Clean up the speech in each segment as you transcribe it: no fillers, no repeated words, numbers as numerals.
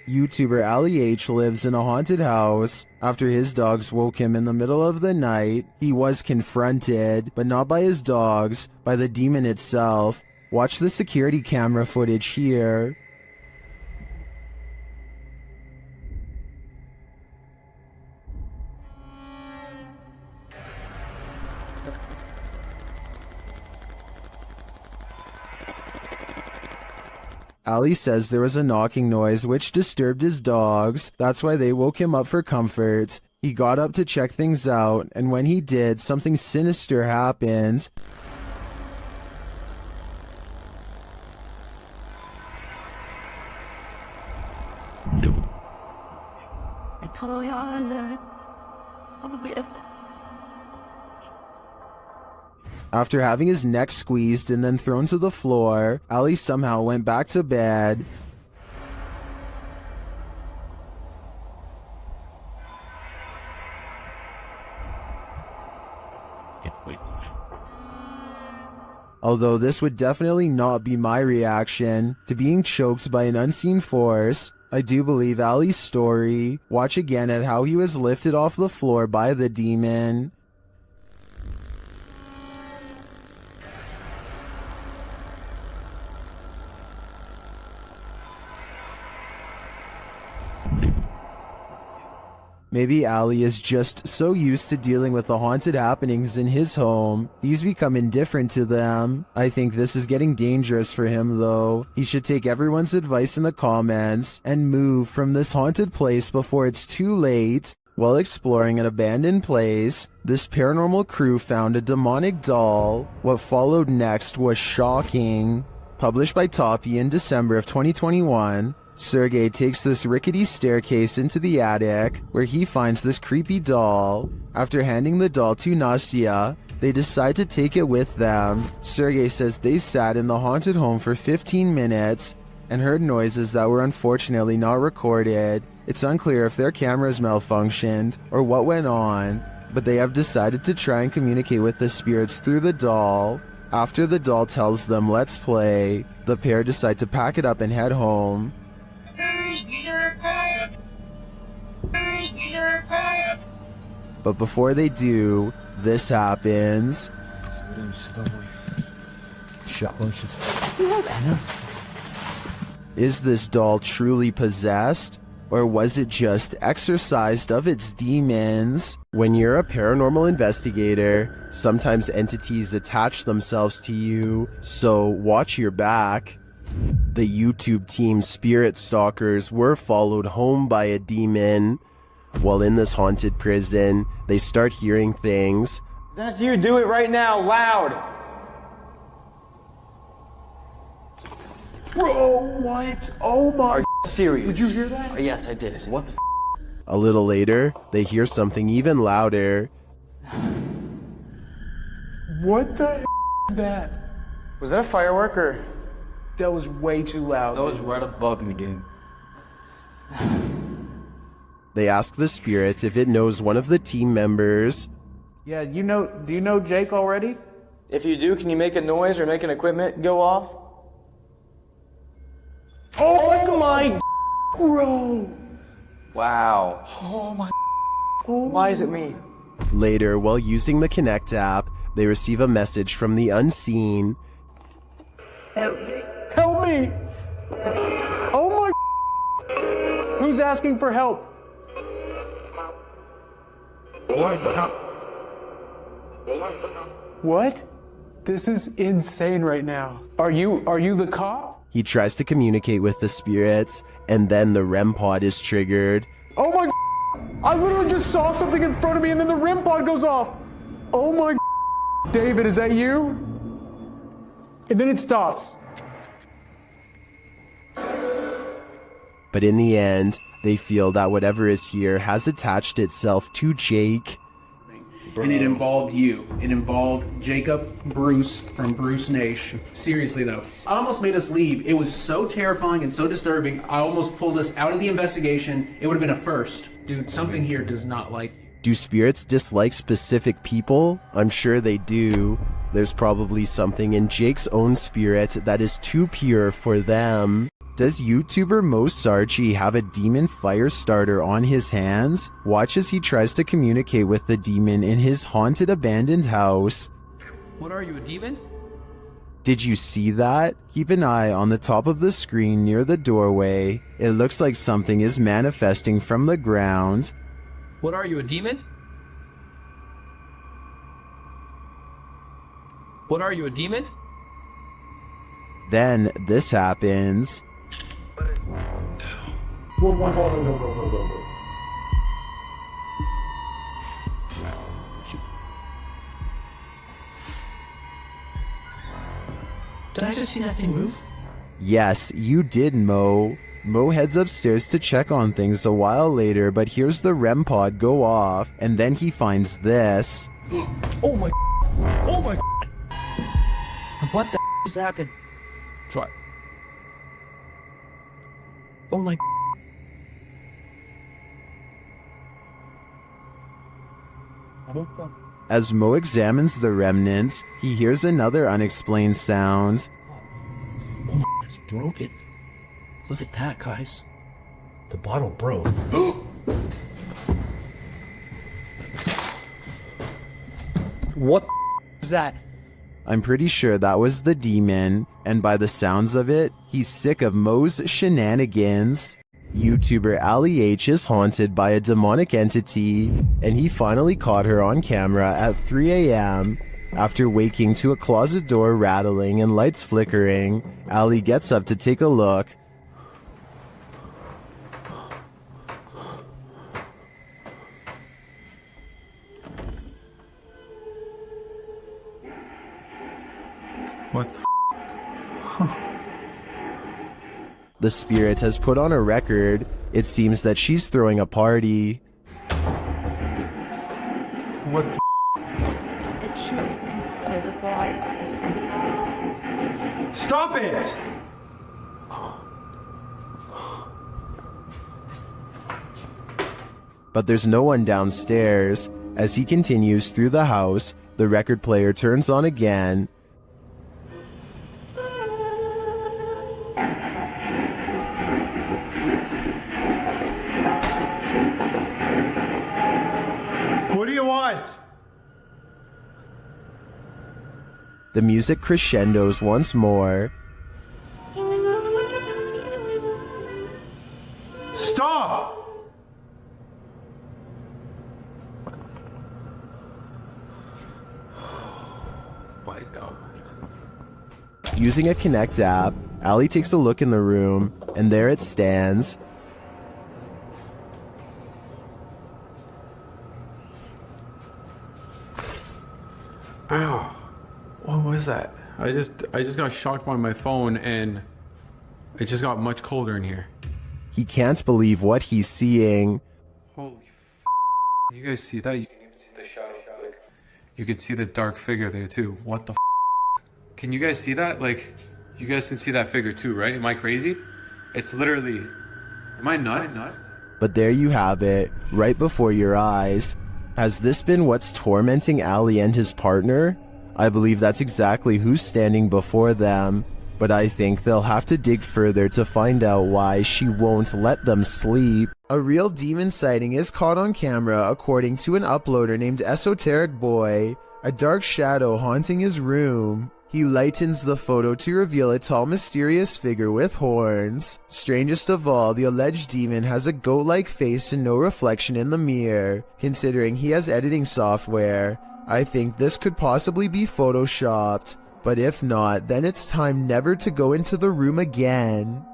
YouTuber Ali H lives in a haunted house. After his dogs woke him in the middle of the night, he was confronted, but not by his dogs, by the demon itself. Watch the security camera footage here. Ali says there was a knocking noise which disturbed his dogs. That's why they woke him up for comfort. He got up to check things out, and when he did, something sinister happened. After having his neck squeezed and then thrown to the floor, Ali somehow went back to bed. Although this would definitely not be my reaction to being choked by an unseen force, I do believe Ali's story. Watch again at how he was lifted off the floor by the demon. Maybe Ali is just so used to dealing with the haunted happenings in his home, he's become indifferent to them. I think this is getting dangerous for him though. He should take everyone's advice in the comments and move from this haunted place before it's too late. While exploring an abandoned place, this paranormal crew found a demonic doll. What followed next was shocking. Published by Toppy in December of 2021, Sergey takes this rickety staircase into the attic, where he finds this creepy doll. After handing the doll to Nastya, they decide to take it with them. Sergey says they sat in the haunted home for 15 minutes and heard noises that were unfortunately not recorded. It's unclear if their cameras malfunctioned or what went on, but they have decided to try and communicate with the spirits through the doll. After the doll tells them let's play, the pair decide to pack it up and head home. But before they do, this happens. Is this doll truly possessed? Or was it just exorcised of its demons? When you're a paranormal investigator, sometimes entities attach themselves to you, so watch your back. The YouTube team Spirit Stalkers were followed home by a demon. While in this haunted prison, they start hearing things. That's you, do it right now, loud! Bro, what? Oh my... Are you serious? Did you hear that? Oh, yes, I did. What the A little later, they hear something even louder. What the is that? Was that a firework or? That was way too loud. That was right above me, dude. They ask the spirit if it knows one of the team members. Yeah, do you know Jake already? If you do, can you make a noise or make an equipment go off? Oh my... Bro! Wow. Oh my... Why is it me? Later, while using the Connect app, they receive a message from the unseen. Help me! Oh my... Who's asking for help? What? This is insane right now. Are you the cop? He tries to communicate with the spirits, and then the REM pod is triggered. Oh my... I literally just saw something in front of me and then the REM pod goes off. Oh my... David, is that you? And then it stops. But in the end, they feel that whatever is here has attached itself to Jake. And it involved you. It involved Jacob Bruce from Bruce Nation. Seriously though, I almost made us leave. It was so terrifying and so disturbing. I almost pulled us out of the investigation. It would have been a first. Dude, something here does not like you. Do spirits dislike specific people? I'm sure they do. There's probably something in Jake's own spirit that is too pure for them. Does YouTuber Mosarchi have a demon fire starter on his hands? Watch as he tries to communicate with the demon in his haunted abandoned house. What are you, a demon? Did you see that? Keep an eye on the top of the screen near the doorway. It looks like something is manifesting from the ground. What are you, a demon? What are you, a demon? Then this happens. Did I just see that thing move? Yes, you did, Mo. Mo heads upstairs to check on things a while later, but hears the REM pod go off, and then he finds this. Oh my. Oh my. What the just happened? What? Oh my. As Mo examines the remnants, he hears another unexplained sound. Oh my, it's broken. Look at that, guys. The bottle broke. What is that? I'm pretty sure that was the demon, and by the sounds of it, he's sick of Mo's shenanigans. YouTuber Ali H is haunted by a demonic entity, and he finally caught her on camera at 3 a.m. After waking to a closet door rattling and lights flickering, Ali gets up to take a look. What the The spirit has put on a record. It seems that she's throwing a party. What the The children are the bright eyes and Stop it! But there's no one downstairs. As he continues through the house, the record player turns on again. What do you want? The music crescendos once more. Stop! My God. Using a Connect app, Ali takes a look in the room, and there it stands. Ow. What was that? I just got shocked by my phone and it just got much colder in here. He can't believe what he's seeing. Holy You guys see that? You can even see the shadow. Like, you can see the dark figure there too. What the Can you guys see that? Like, you guys can see that figure too, right? Am I crazy? It's literally... Am I nuts? But there you have it, right before your eyes. Has this been what's tormenting Ali and his partner? I believe that's exactly who's standing before them, but I think they'll have to dig further to find out why she won't let them sleep. A real demon sighting is caught on camera according to an uploader named Esoteric Boy, a dark shadow haunting his room. He lightens the photo to reveal a tall, mysterious figure with horns. Strangest of all, the alleged demon has a goat-like face and no reflection in the mirror. Considering he has editing software, I think this could possibly be photoshopped. But if not, then it's time never to go into the room again.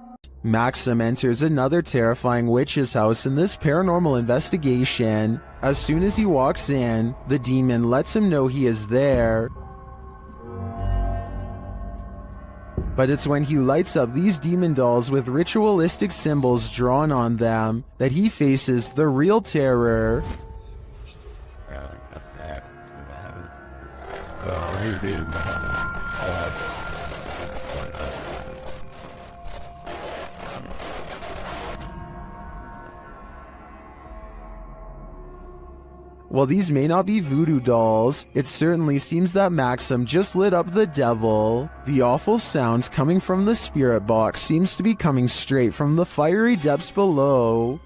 Maxim enters another terrifying witch's house in this paranormal investigation. As soon as he walks in, the demon lets him know he is there. But it's when he lights up these demon dolls with ritualistic symbols drawn on them that he faces the real terror. While these may not be voodoo dolls, it certainly seems that Maxim just lit up the devil. The awful sounds coming from the spirit box seems to be coming straight from the fiery depths below.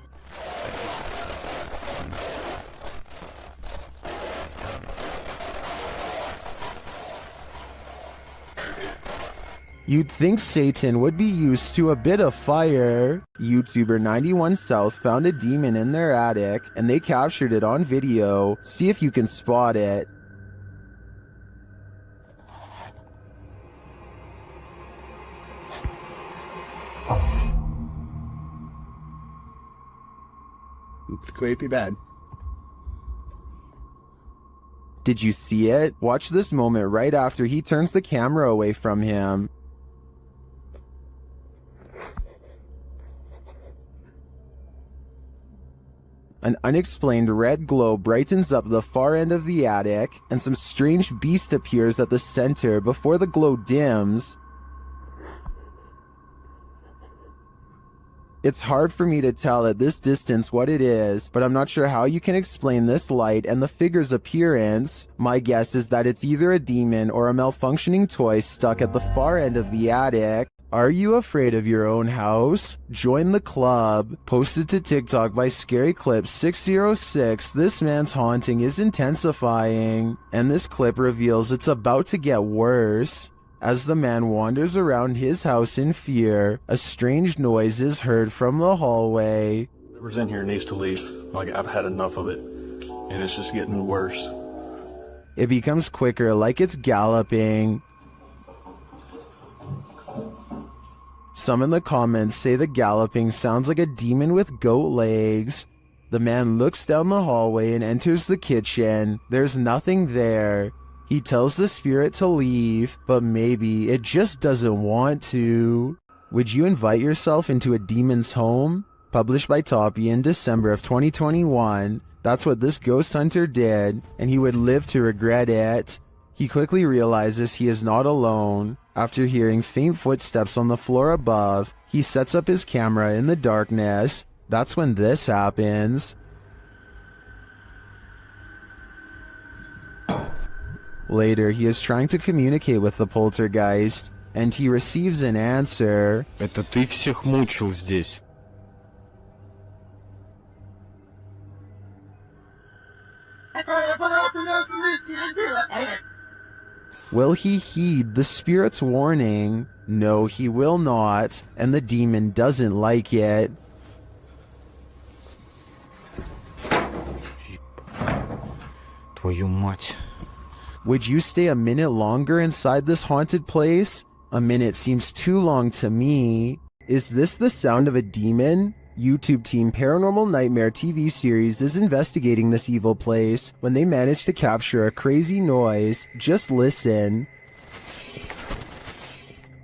You'd think Satan would be used to a bit of fire. YouTuber 91 South found a demon in their attic, and they captured it on video. See if you can spot it. Could be bad. Did you see it? Watch this moment right after he turns the camera away from him. An unexplained red glow brightens up the far end of the attic, and some strange beast appears at the center before the glow dims. It's hard for me to tell at this distance what it is, but I'm not sure how you can explain this light and the figure's appearance. My guess is that it's either a demon or a malfunctioning toy stuck at the far end of the attic. Are you afraid of your own house? Join the club. Posted to TikTok by Scary Clip 606, this man's haunting is intensifying, and this clip reveals it's about to get worse. As the man wanders around his house in fear, a strange noise is heard from the hallway. Whoever's in here needs to leave. Like, I've had enough of it, and it's just getting worse. It becomes quicker, like it's galloping. Some in the comments say the galloping sounds like a demon with goat legs. The man looks down the hallway and enters the kitchen. There's nothing there. He tells the spirit to leave, but maybe it just doesn't want to. Would you invite yourself into a demon's home? Published by Toppy in December of 2021. That's what this ghost hunter did, and he would live to regret it. He quickly realizes he is not alone. After hearing faint footsteps on the floor above, he sets up his camera in the darkness. That's when this happens. Later, he is trying to communicate with the poltergeist, and he receives an answer. Это ты всех мучил здесь. Will he heed the spirit's warning? No, he will not, and the demon doesn't like it. Твою мать. Would you stay a minute longer inside this haunted place? A minute seems too long to me. Is this the sound of a demon? YouTube team Paranormal Nightmare TV series is investigating this evil place when they manage to capture a crazy noise. Just listen.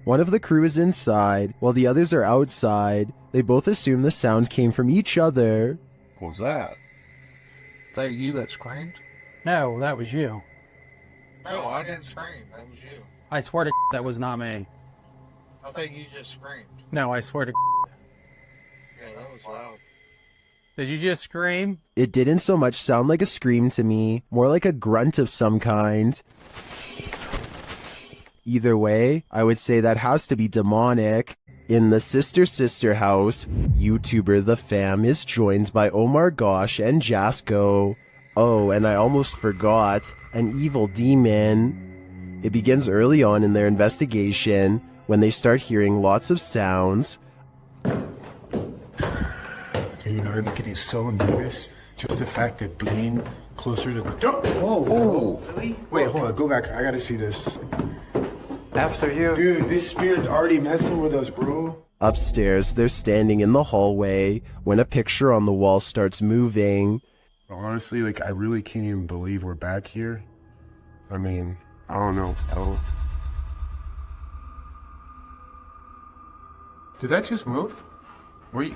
One of the crew is inside, while the others are outside. They both assume the sound came from each other. What was that? Is that you that screamed? No, that was you. No, I didn't scream. That was you. I swear to that was not me. I think you just screamed. No, I swear to Yeah, that was loud. Did you just scream? It didn't so much sound like a scream to me, more like a grunt of some kind. Either way, I would say that has to be demonic. In the Sister house, YouTuber The Fam is joined by Omar Gosh and Jasko. Oh, and I almost forgot, an evil demon. It begins early on in their investigation, when they start hearing lots of sounds. You know, I'm getting so nervous. Just the fact of being closer to the door. Oh, Really? Wait, hold on. Go back. I gotta see this. After you. Dude, this spirit's already messing with us, bro. Upstairs, they're standing in the hallway when a picture on the wall starts moving. Honestly, like, I really can't even believe we're back here. I mean, I don't know. Did that just move? Were you...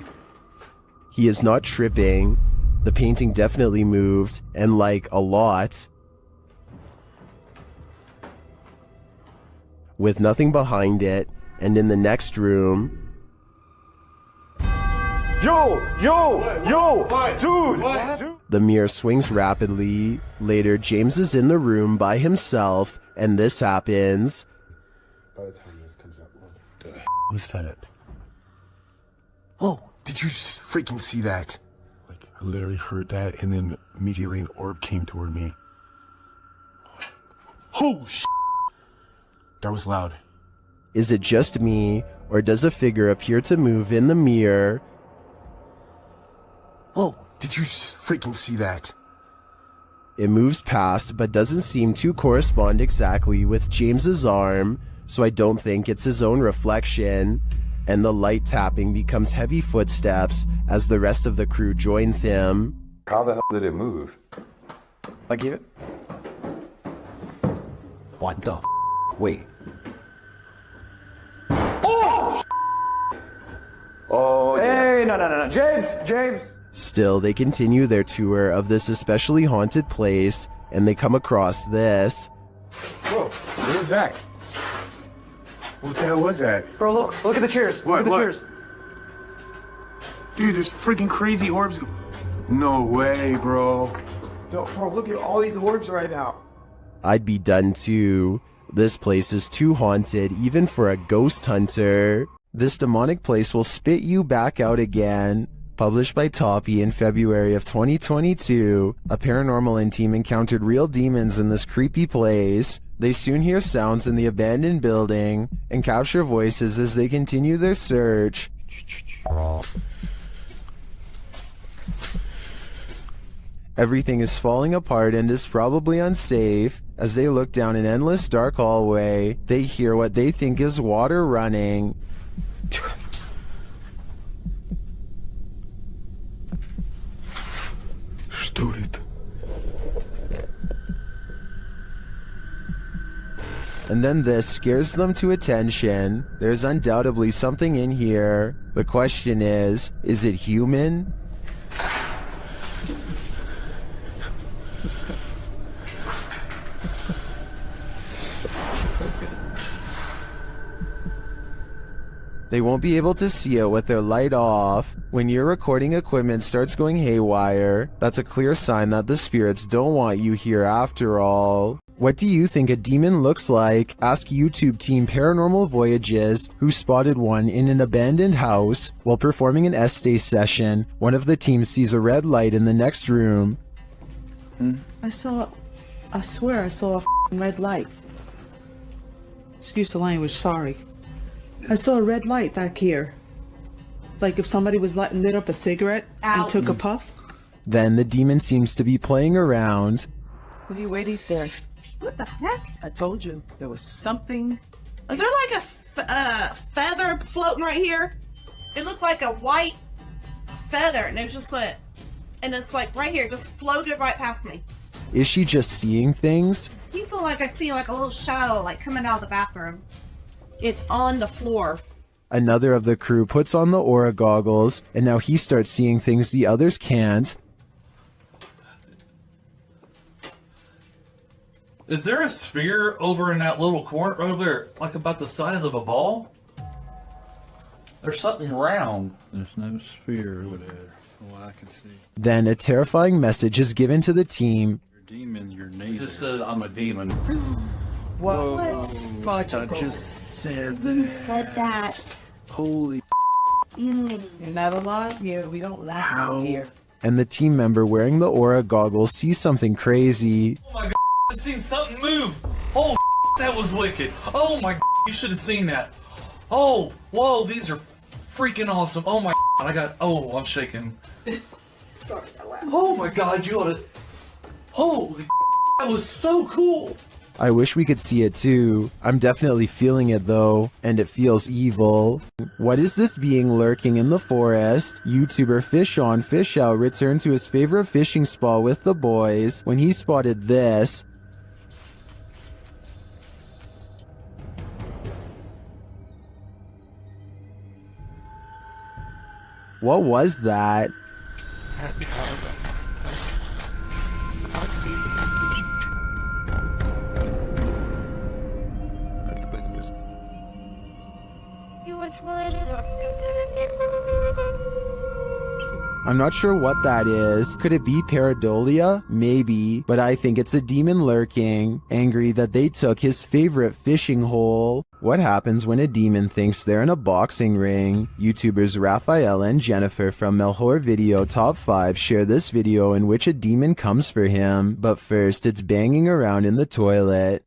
He is not tripping. The painting definitely moved, and like a lot. With nothing behind it, and in the next room, Dude! The mirror swings rapidly. Later, James is in the room by himself, and this happens. By the time this comes out, what the was that? Oh, did you just freaking see that? Like, I literally heard that, and then immediately an orb came toward me. Oh, that was loud. Is it just me, or does a figure appear to move in the mirror? Oh, did you just freaking see that? It moves past, but doesn't seem to correspond exactly with James's arm, so I don't think it's his own reflection. And the light tapping becomes heavy footsteps as the rest of the crew joins him. How the hell did it move? Like it? What the Wait. Oh, Hey, no. James! Still, they continue their tour of this especially haunted place, and they come across this. Whoa, what was that? What the hell was that? Bro, look at the chairs. What? Look at the What? chairs. Dude, there's freaking crazy orbs. No way, bro. Bro, look at all these orbs right now. I'd be done too. This place is too haunted, even for a ghost hunter. This demonic place will spit you back out again. Published by Toppy in February of 2022, a paranormal team encountered real demons in this creepy place. They soon hear sounds in the abandoned building and capture voices as they continue their search. Everything is falling apart and is probably unsafe. As they look down an endless dark hallway, they hear what they think is water running. Что это? And then this scares them to attention. There's undoubtedly something in here. The question is it human? They won't be able to see it with their light off. When your recording equipment starts going haywire, that's a clear sign that the spirits don't want you here after all. What do you think a demon looks like? Ask YouTube team Paranormal Voyages, who spotted one in an abandoned house. While performing an S-Day session, one of the team sees a red light in the next room. I swear I saw a red light. Excuse the language, sorry. I saw a red light back here. Like if somebody was lit up a cigarette and took a puff. Then the demon seems to be playing around. What are you waiting for? What the heck? I told you there was something. Is there like a feather floating right here? It looked like a white feather, and it was just like, and it's like right here, just floated right past me. Is she just seeing things? You feel like I see like a little shadow like coming out of the bathroom. It's on the floor. Another of the crew puts on the aura goggles, and now he starts seeing things the others can't. Is there a sphere over in that little corner over there, like about the size of a ball? There's something round. There's no sphere over there, from what I can see. Then a terrifying message is given to the team. You're a demon, you're It neither. just said I'm a demon. What? I just said Who that. said that? Holy You're not alive? Yeah, we don't laugh out here. And the team member wearing the aura goggles sees something crazy. Oh my god, I seen something move. Oh, that was wicked. Oh my god, you should have seen that. Oh, whoa, these are freaking awesome. Oh my god, I'm shaking. Sorry, I laughed. Oh my god, you oughta. Holy that was so cool. I wish we could see it too. I'm definitely feeling it though, and it feels evil. What is this being lurking in the forest? YouTuber Fish On Fish Out returned to his favorite fishing spot with the boys when he spotted this. What was that? I'm not sure what that is. Could it be pareidolia? Maybe, but I think it's a demon lurking, angry that they took his favorite fishing hole. What happens when a demon thinks they're in a boxing ring? YouTubers Raphael and Jennifer from Melhor Video Top 5 share this video in which a demon comes for him, but first it's banging around in the toilet.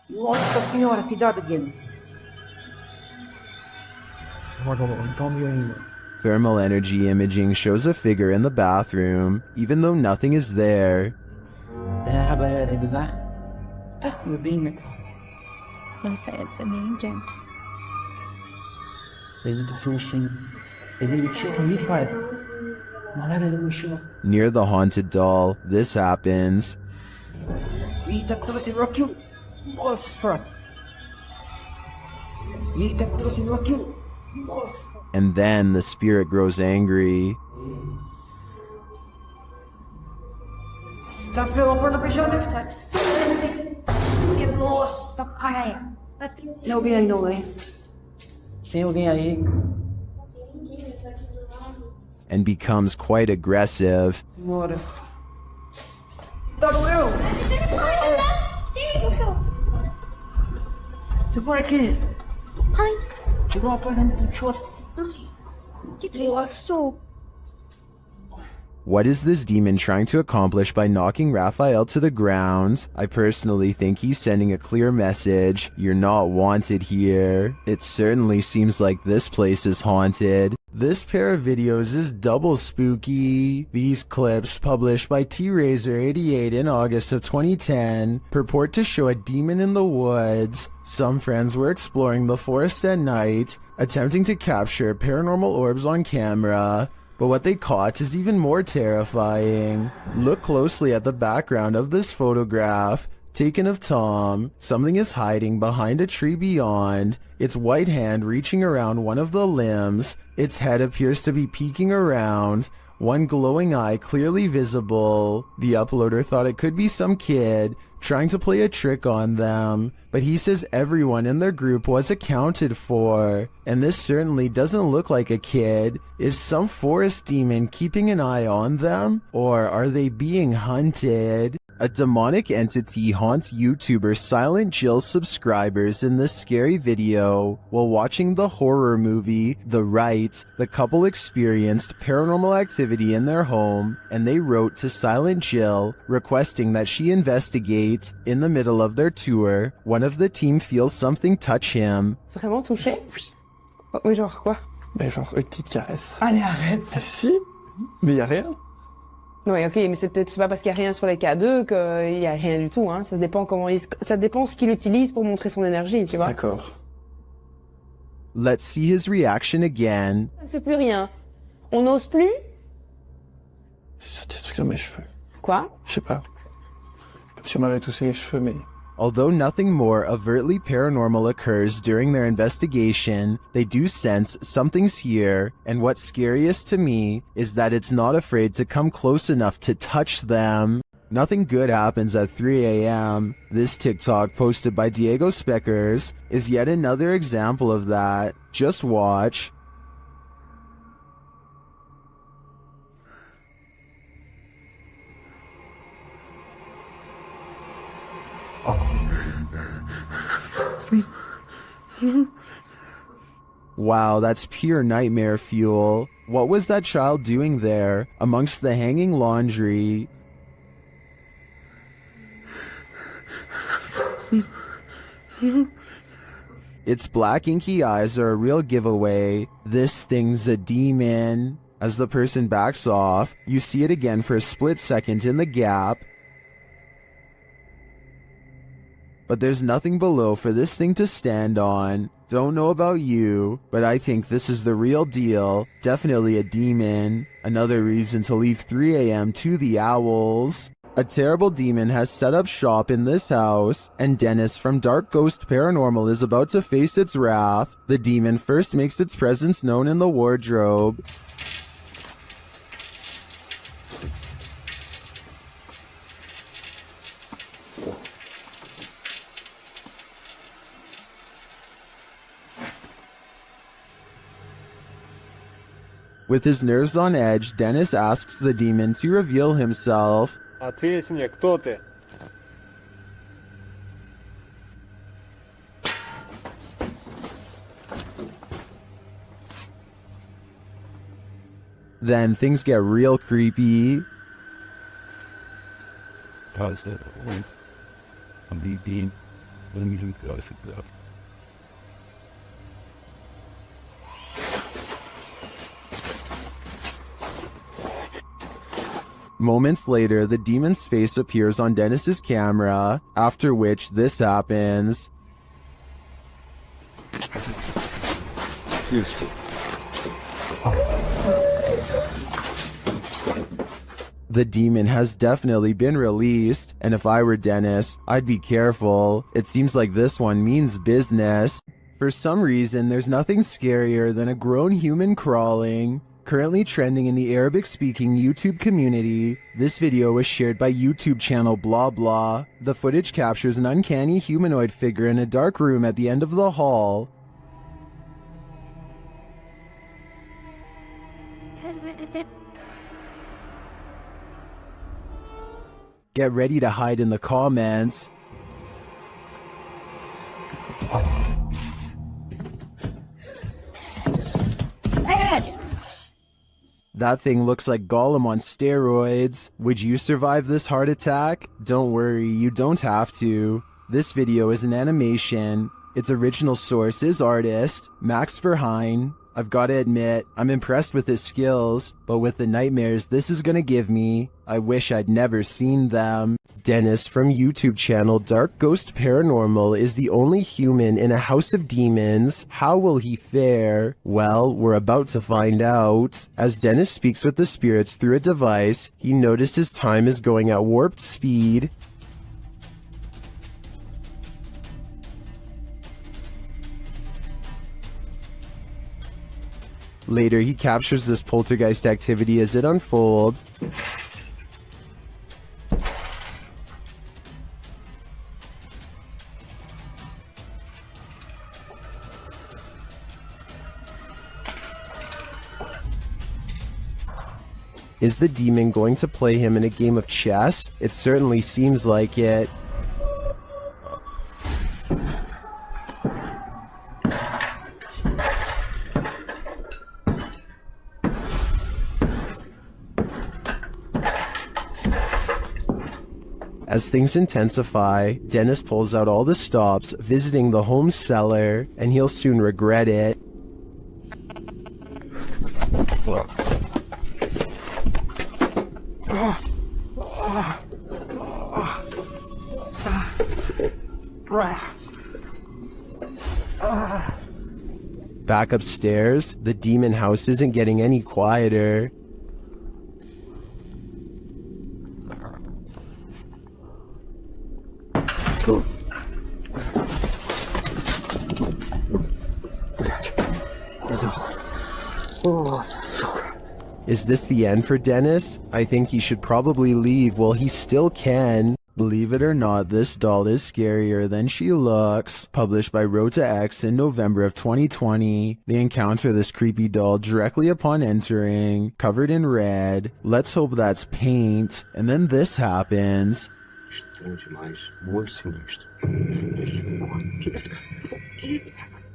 Nossa senhora, cuidado, Guilherme. Thermal energy imaging shows a figure in the bathroom, even though nothing is there. You're being It's a agent. Near the haunted doll, this happens. And then the spirit grows angry. Tem alguém aí, não, hein? Tem alguém aí? And becomes quite aggressive. Bora. Tá doeu? Segura aqui. Ai. Chegou uma coisa muito chata. Que osso. What is this demon trying to accomplish by knocking Raphael to the ground? I personally think he's sending a clear message. You're not wanted here. It certainly seems like this place is haunted. This pair of videos is double spooky. These clips, published by T-Razor88 in August of 2010, purport to show a demon in the woods. Some friends were exploring the forest at night, attempting to capture paranormal orbs on camera. But what they caught is even more terrifying. Look closely at the background of this photograph, taken of Tom. Something is hiding behind a tree beyond, its white hand reaching around one of the limbs. Its head appears to be peeking around, one glowing eye clearly visible. The uploader thought it could be some kid trying to play a trick on them, but he says everyone in their group was accounted for, and this certainly doesn't look like a kid. Is some forest demon keeping an eye on them, or are they being hunted? A demonic entity haunts YouTuber Silent Jill's subscribers in this scary video. While watching the horror movie The Rite, the couple experienced paranormal activity in their home, and they wrote to Silent Jill requesting that she investigate. In the middle of their tour, one of the team feels something touch him. Vraiment touché? Oui. Oui, genre quoi? Mais genre une petite caresse. Allez, arrête! Ah, si? Mais y a rien. Oui, ok, mais c'est pas parce qu'il y a rien sur les K2 qu'il y a rien du tout, hein. Ça dépend ça dépend ce qu'il utilise pour montrer son énergie, tu vois. D'accord. Let's see his reaction again. Ça ne fait plus rien. On n'ose plus? C'est des trucs dans mes cheveux. Quoi? Je sais pas. Comme si on m'avait touché les cheveux, mais... Although nothing more overtly paranormal occurs during their investigation, they do sense something's here, and what's scariest to me is that it's not afraid to come close enough to touch them. Nothing good happens at 3 a.m. This TikTok posted by Diego Speckers is yet another example of that. Just watch. Wow, that's pure nightmare fuel. What was that child doing there, amongst the hanging laundry? Its black inky eyes are a real giveaway. This thing's a demon. As the person backs off, you see it again for a split second in the gap. But there's nothing below for this thing to stand on. Don't know about you, but I think this is the real deal. Definitely a demon. Another reason to leave 3 a.m. to the owls. A terrible demon has set up shop in this house, and Dennis from Dark Ghost Paranormal is about to face its wrath. The demon first makes its presence known in the wardrobe. With his nerves on edge, Dennis asks the demon to reveal himself. Ответь мне, кто ты? Then things get real creepy. Moments later, the demon's face appears on Dennis's camera, after which this happens. The demon has definitely been released, and if I were Dennis, I'd be careful. It seems like this one means business. For some reason, there's nothing scarier than a grown human crawling. Currently trending in the Arabic-speaking YouTube community, this video was shared by YouTube channel Blah Blah. The footage captures an uncanny humanoid figure in a dark room at the end of the hall. Get ready to hide in the comments. That thing looks like Gollum on steroids. Would you survive this heart attack? Don't worry, you don't have to. This video is an animation. Its original source is artist Max Verheyen. I've gotta admit, I'm impressed with his skills, but with the nightmares this is gonna give me, I wish I'd never seen them. Dennis from YouTube channel Dark Ghost Paranormal is the only human in a house of demons. How will he fare? Well, we're about to find out. As Dennis speaks with the spirits through a device, he notices time is going at warped speed. Later, he captures this poltergeist activity as it unfolds. Is the demon going to play him in a game of chess? It certainly seems like it. As things intensify, Dennis pulls out all the stops, visiting the home cellar, and he'll soon regret it. Back upstairs, the demon house isn't getting any quieter. Is this the end for Dennis? I think he should probably leave while he still can. Believe it or not, this doll is scarier than she looks. Published by Rota X in November of 2020. They encounter this creepy doll directly upon entering, covered in red. Let's hope that's paint. And then this happens.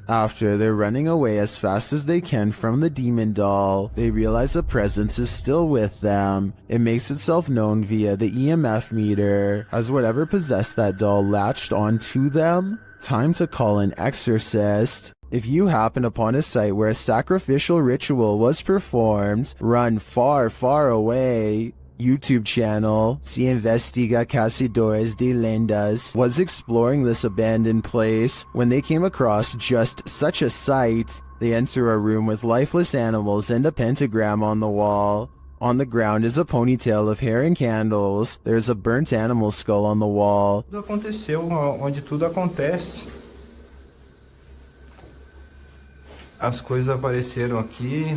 After they're running away as fast as they can from the demon doll, they realize a presence is still with them. It makes itself known via the EMF meter. Has whatever possessed that doll latched onto them? Time to call an exorcist. If you happen upon a site where a sacrificial ritual was performed, run far, far away. YouTube channel, Se Investiga Cazadores de Lendas, was exploring this abandoned place when they came across just such a sight. They enter a room with lifeless animals and a pentagram on the wall. On the ground is a ponytail of hair and candles. There's a burnt animal skull on the wall. Tudo aconteceu onde tudo acontece. As coisas apareceram aqui.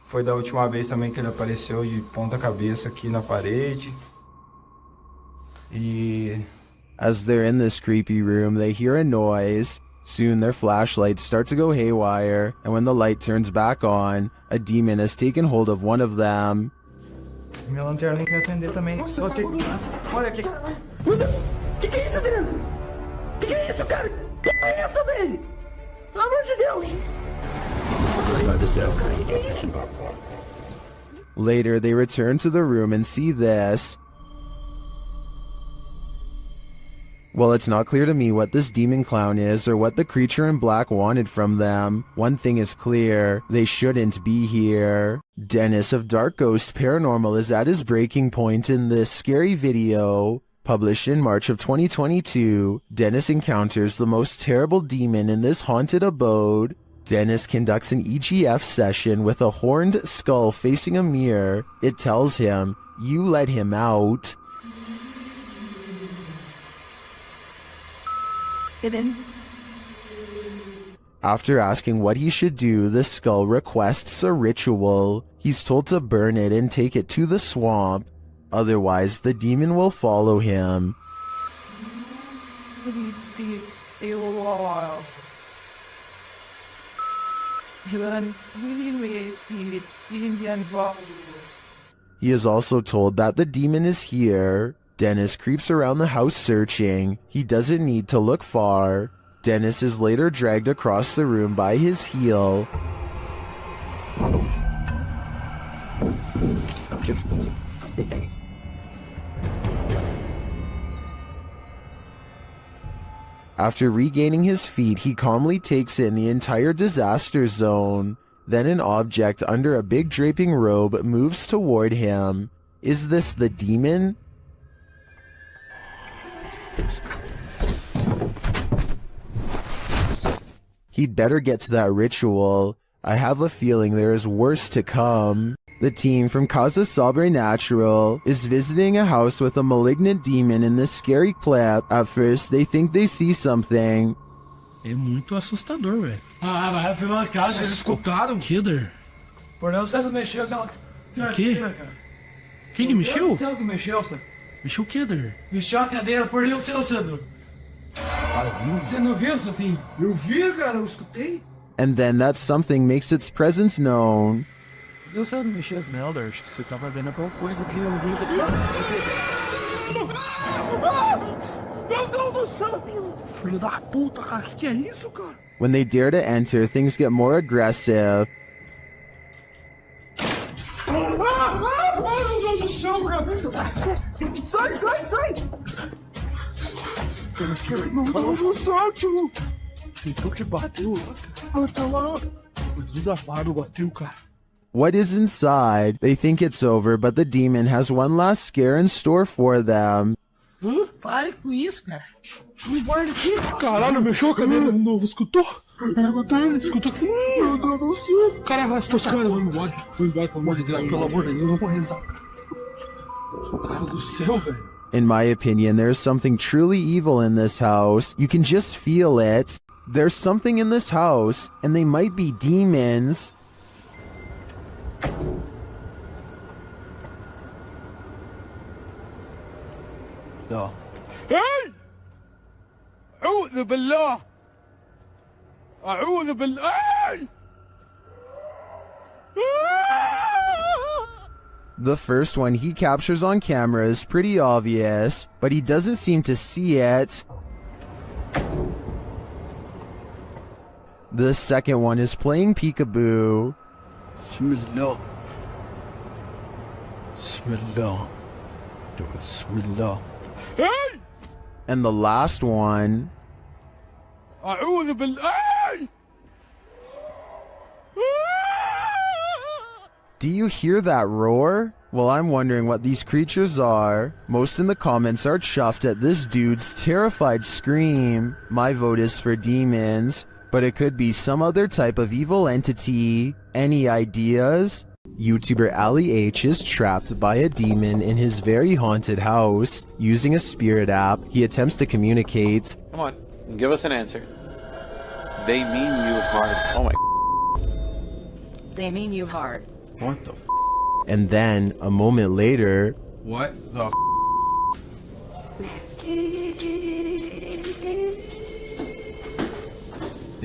Foi da última vez também que ele apareceu de ponta cabeça aqui na parede. As they're in this creepy room, they hear a noise. Soon their flashlights start to go haywire, and when the light turns back on, a demon has taken hold of one of them. Minha lanterna tem que acender também. Olha aqui. Meu Deus! Que é isso, Adriano? Que é isso, cara? Que é isso, velho? Pelo amor de Deus! Meu Deus do céu, cara. Que é isso? Later, they return to the room and see this. Well, it's not clear to me what this demon clown is or what the creature in black wanted from them. One thing is clear, they shouldn't be here. Dennis of Dark Ghost Paranormal is at his breaking point in this scary video. Published in March of 2022, Dennis encounters the most terrible demon in this haunted abode. Dennis conducts an EGF session with a horned skull facing a mirror. It tells him, "You let him out." After asking what he should do, the skull requests a ritual. He's told to burn it and take it to the swamp. Otherwise, the demon will follow him. He is also told that the demon is here. Dennis creeps around the house searching. He doesn't need to look far. Dennis is later dragged across the room by his heel. After regaining his feet, he calmly takes in the entire disaster zone. Then an object under a big draping robe moves toward him. Is this the demon? He'd better get to that ritual. I have a feeling there is worse to come. The team from Casa Sobrenatural is visiting a house with a malignant demon in this scary clip. At first, they think they see something. É muito assustador, velho. Ah, vai afinar as casas. Vocês escutaram? Killer. Por não, você não mexeu aquela... O quê? Quem que mexeu? Você que mexeu, Sandro. Mexeu o quê, Der? Mexeu a cadeira, por Deus, seu Sandro. Você não viu, Sofim? Eu vi, cara, eu escutei. And then that something makes its presence known. Eu sei onde mexeu as Melder, acho que você tava vendo alguma coisa aqui no livro. Meu Deus do céu! Filho da puta, cara, que é isso, cara? When they dare to enter, things get more aggressive. Meu Deus do céu, cara! Sai, sai, sai! Meu Deus do céu, tio! Então que bateu? Olha, tá lá! O desafaro bateu, cara. What is inside? They think it's over, but the demon has one last scare in store for them. Hã? Pare com isso, cara. Não guarda aqui. Caralho, mexeu a cadeira de novo. Escutou? Escutei. Escutou que falou. Meu Deus do céu. Cara, arrastou os caras. Vou embora. Vou embora, pelo amor de Deus. Pelo amor de Deus, eu vou rezar. Cara do céu, velho. In my opinion, there's something truly evil in this house. You can just feel it. There's something in this house, and they might be demons. لا هاي أعوذ بالله أعوذ بالله The first one he captures on camera is pretty obvious, but he doesn't seem to see it. The second one is playing peekaboo. Bismillah. Bismillah. Bismillah. Hey! And the last one... أعوذ بالله. Do you hear that roar? Well, I'm wondering what these creatures are. Most in the comments are chuffed at this dude's terrified scream. My vote is for demons, but it could be some other type of evil entity. Any ideas? YouTuber Ali H is trapped by a demon in his very haunted house. Using a spirit app, he attempts to communicate. Come on, give us an answer. They mean you hard. Oh my. They mean you hard. What the? And then, a moment later... What the?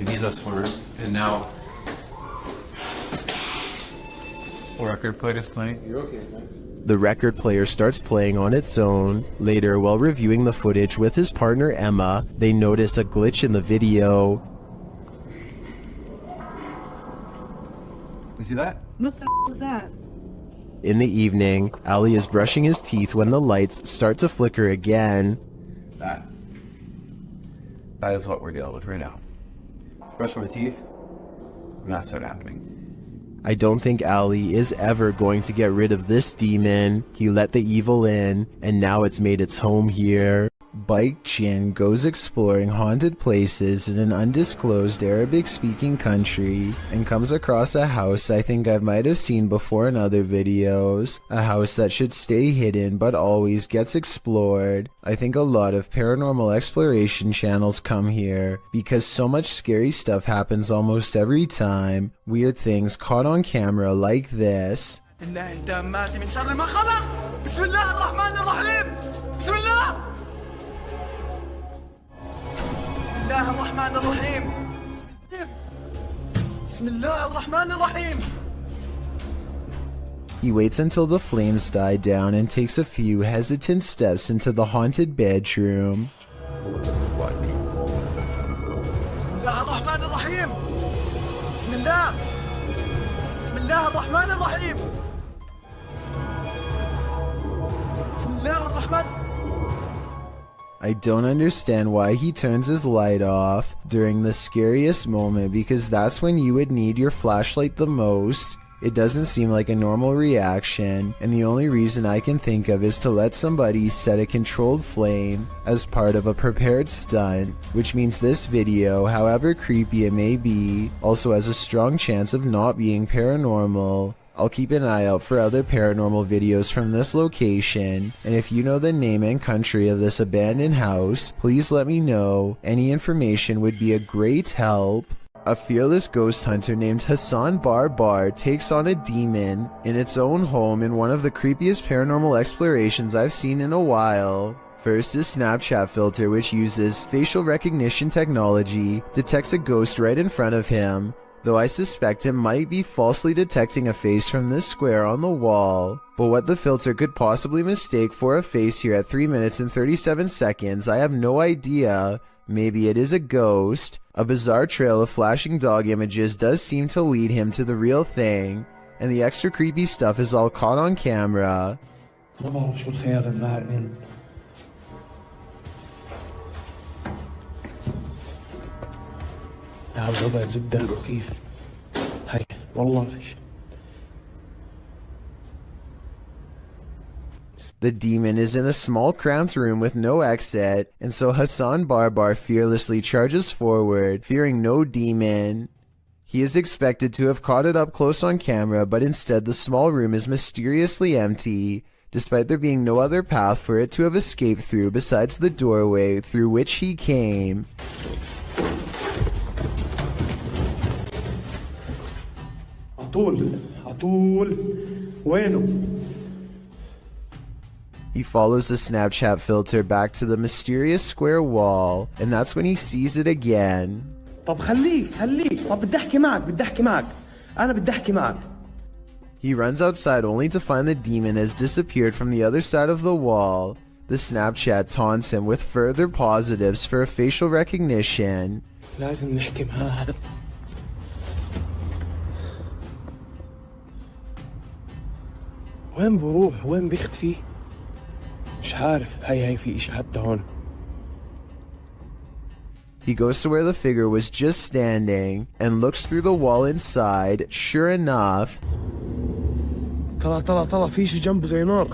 They need us for it. And now... Record player's playing. You're okay, thanks. The record player starts playing on its own. Later, while reviewing the footage with his partner Emma, they notice a glitch in the video. You see that? What the was that? In the evening, Ali is brushing his teeth when the lights start to flicker again. That is what we're dealing with right now. Brush my teeth, and that started happening. I don't think Ali is ever going to get rid of this demon. He let the evil in, and now it's made its home here. Bike Jin goes exploring haunted places in an undisclosed Arabic-speaking country and comes across a house I think I might have seen before in other videos. A house that should stay hidden but always gets explored. I think a lot of paranormal exploration channels come here because so much scary stuff happens almost every time. Weird things caught on camera like this. He waits until the flames die down and takes a few hesitant steps into the haunted bedroom. I don't understand why he turns his light off during the scariest moment, because that's when you would need your flashlight the most. It doesn't seem like a normal reaction, and the only reason I can think of is to let somebody set a controlled flame as part of a prepared stunt, which means this video, however creepy it may be, also has a strong chance of not being paranormal. I'll keep an eye out for other paranormal videos from this location, and if you know the name and country of this abandoned house, please let me know. Any information would be a great help. A fearless ghost hunter named Hassan Barbar takes on a demon in its own home in one of the creepiest paranormal explorations I've seen in a while. First, his Snapchat filter, which uses facial recognition technology, detects a ghost right in front of him, though I suspect it might be falsely detecting a face from this square on the wall. But what the filter could possibly mistake for a face here at 3 minutes and 37 seconds, I have no idea. Maybe it is a ghost. A bizarre trail of flashing dog images does seem to lead him to the real thing, and the extra creepy stuff is all caught on camera. الوضع جدا مخيف. هاي والله فيش. The demon is in a small cramped room with no exit, and so Hassan Barbar fearlessly charges forward, fearing no demon. He is expected to have caught it up close on camera, but instead the small room is mysteriously empty, despite there being no other path for it to have escaped through besides the doorway through which he came. عطول وينه؟ He follows the Snapchat filter back to the mysterious square wall, and that's when he sees it again. طب خليك طب بدي احكي معك انا بدي احكي معك. He runs outside only to find the demon has disappeared from the other side of the wall. The Snapchat taunts him with further positives for facial recognition. لازم نحكي معاه. وين بروح وين بيختفي؟ مش عارف. هاي في إشي حتى هون. He goes to where the figure was just standing and looks through the wall inside. Sure enough, طلع في شي جنبه زي نار.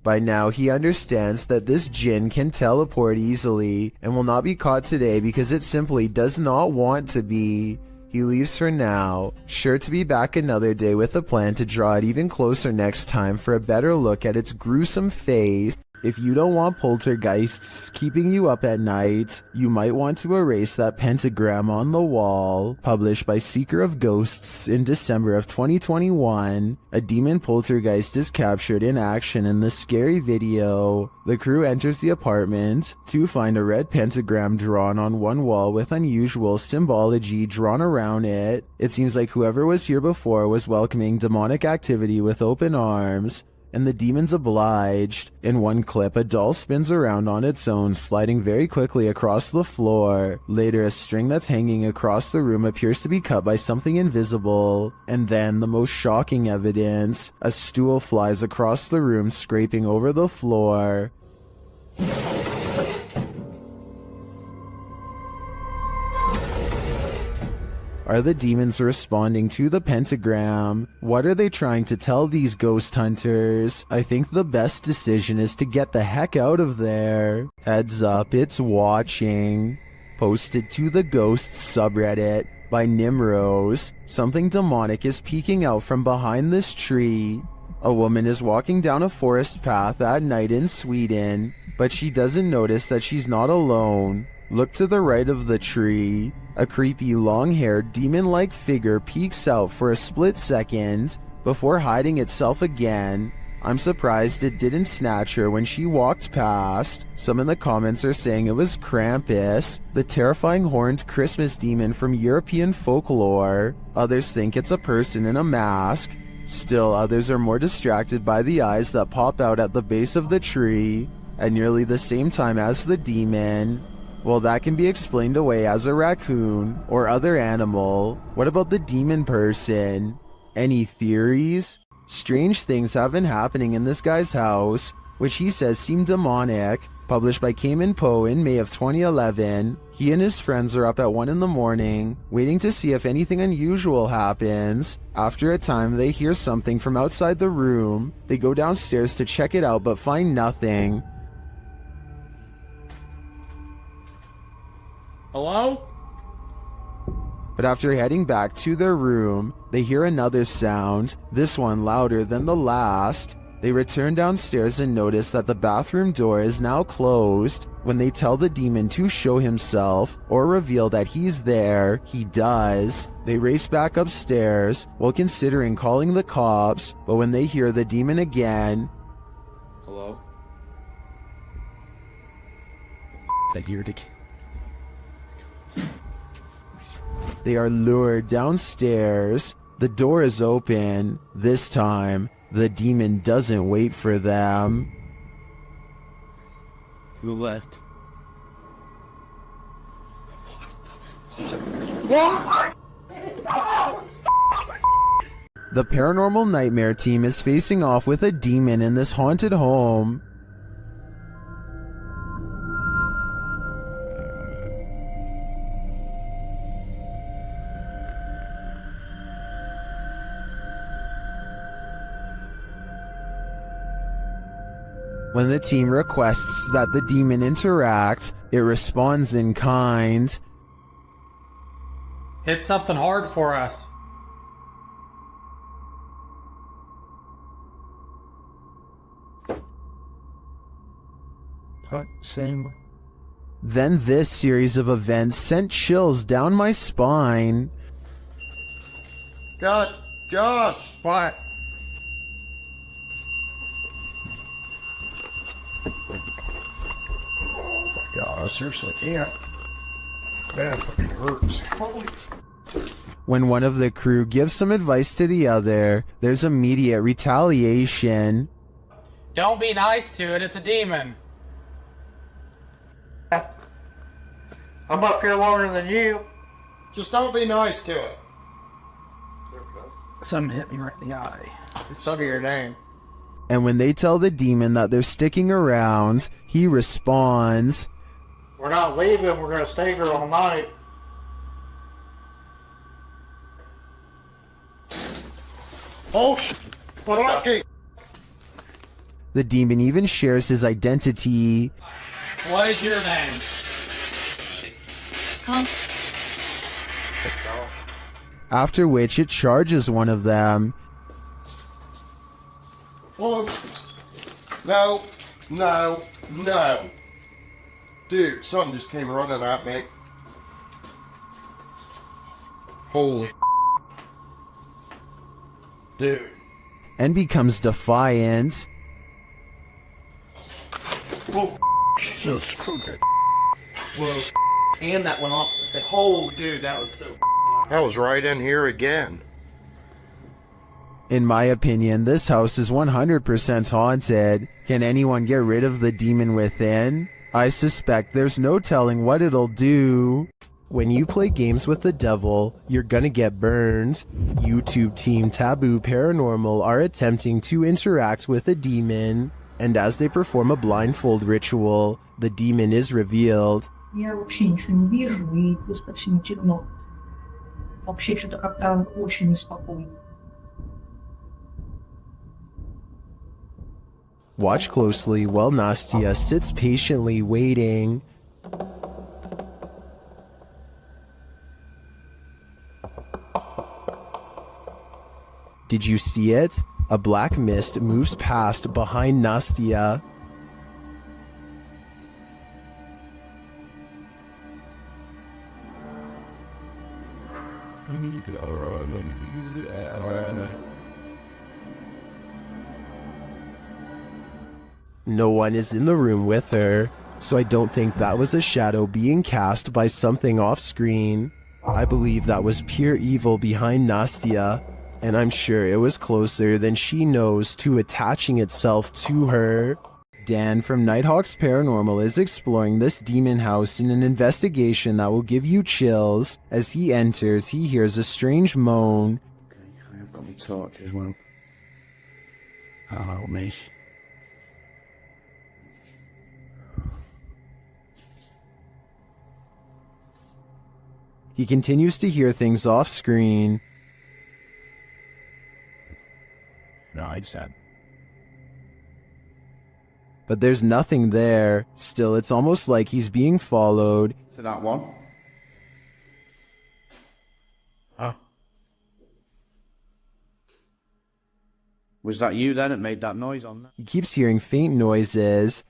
By now, he understands that this jinn can teleport easily and will not be caught today because it simply does not want to be. He leaves for now, sure to be back another day with a plan to draw it even closer next time for a better look at its gruesome face. If you don't want poltergeists keeping you up at night, you might want to erase that pentagram on the wall. Published by Seeker of Ghosts in December of 2021, a demon poltergeist is captured in action in the scary video. The crew enters the apartment to find a red pentagram drawn on one wall with unusual symbology drawn around it. It seems like whoever was here before was welcoming demonic activity with open arms, and the demons obliged. In one clip, a doll spins around on its own, sliding very quickly across the floor. Later, a string that's hanging across the room appears to be cut by something invisible. And then, the most shocking evidence, a stool flies across the room, scraping over the floor. Are the demons responding to the pentagram? What are they trying to tell these ghost hunters? I think the best decision is to get the heck out of there. Heads up, it's watching. Posted to the Ghosts subreddit by Nimrose. Something demonic is peeking out from behind this tree. A woman is walking down a forest path at night in Sweden, but she doesn't notice that she's not alone. Look to the right of the tree. A creepy long-haired demon-like figure peeks out for a split second before hiding itself again. I'm surprised it didn't snatch her when she walked past. Some in the comments are saying it was Krampus, the terrifying horned Christmas demon from European folklore. Others think it's a person in a mask. Still, others are more distracted by the eyes that pop out at the base of the tree at nearly the same time as the demon. Well, that can be explained away as a raccoon or other animal. What about the demon person? Any theories? Strange things have been happening in this guy's house, which he says seem demonic. Published by Cayman Poe in May of 2011, he and his friends are up at 1 in the morning, waiting to see if anything unusual happens. After a time, they hear something from outside the room. They go downstairs to check it out but find nothing. Hello? But after heading back to their room, they hear another sound, this one louder than the last. They return downstairs and notice that the bathroom door is now closed. When they tell the demon to show himself or reveal that he's there, he does. They race back upstairs while considering calling the cops, but when they hear the demon again, Hello? That ear dick. they are lured downstairs. The door is open. This time, the demon doesn't wait for them. To the left. The paranormal nightmare team is facing off with a demon in this haunted home. When the team requests that the demon interact, it responds in kind. Hit something hard for us. Same. Then this series of events sent chills down my spine. God, Josh! What? God, seriously, yeah. That fucking hurts. When one of the crew gives some advice to the other, there's immediate retaliation. Don't be nice to it, it's a demon. I'm up here longer than you. Just don't be nice to it. Something hit me right in the eye. It's under your name. And when they tell the demon that they're sticking around, he responds, We're not leaving, we're gonna stay here all night. Oh shit! But okay. The demon even shares his identity. What is your name? After which it charges one of them. Well, no, No, no. Dude, something just came running at me. Holy dude. And becomes defiant. Whoa, Jesus. Whoa. And that went off. I said, "Oh, dude, that was so." I was right in here again. In my opinion, this house is 100% haunted. Can anyone get rid of the demon within? I suspect there's no telling what it'll do. When you play games with the devil, you're gonna get burned. YouTube team Taboo Paranormal are attempting to interact with a demon, and as they perform a blindfold ritual, the demon is revealed. Я вообще ничего не вижу, и просто всем темно. Вообще что-то как-то очень неспокойно. Watch closely while Nastia sits patiently waiting. Did you see it? A black mist moves past behind Nastia. No one is in the room with her, so I don't think that was a shadow being cast by something off screen. I believe that was pure evil behind Nastia, and I'm sure it was closer than she knows to attaching itself to her. Dan from Nighthawk's Paranormal is exploring this demon house in an investigation that will give you chills. As he enters, he hears a strange moan. I have got my torch as well. That'll help me. He continues to hear things off screen. No, I said. But there's nothing there. Still, it's almost like he's being followed. So that one. Huh? Was that you then that made that noise on that? He keeps hearing faint noises.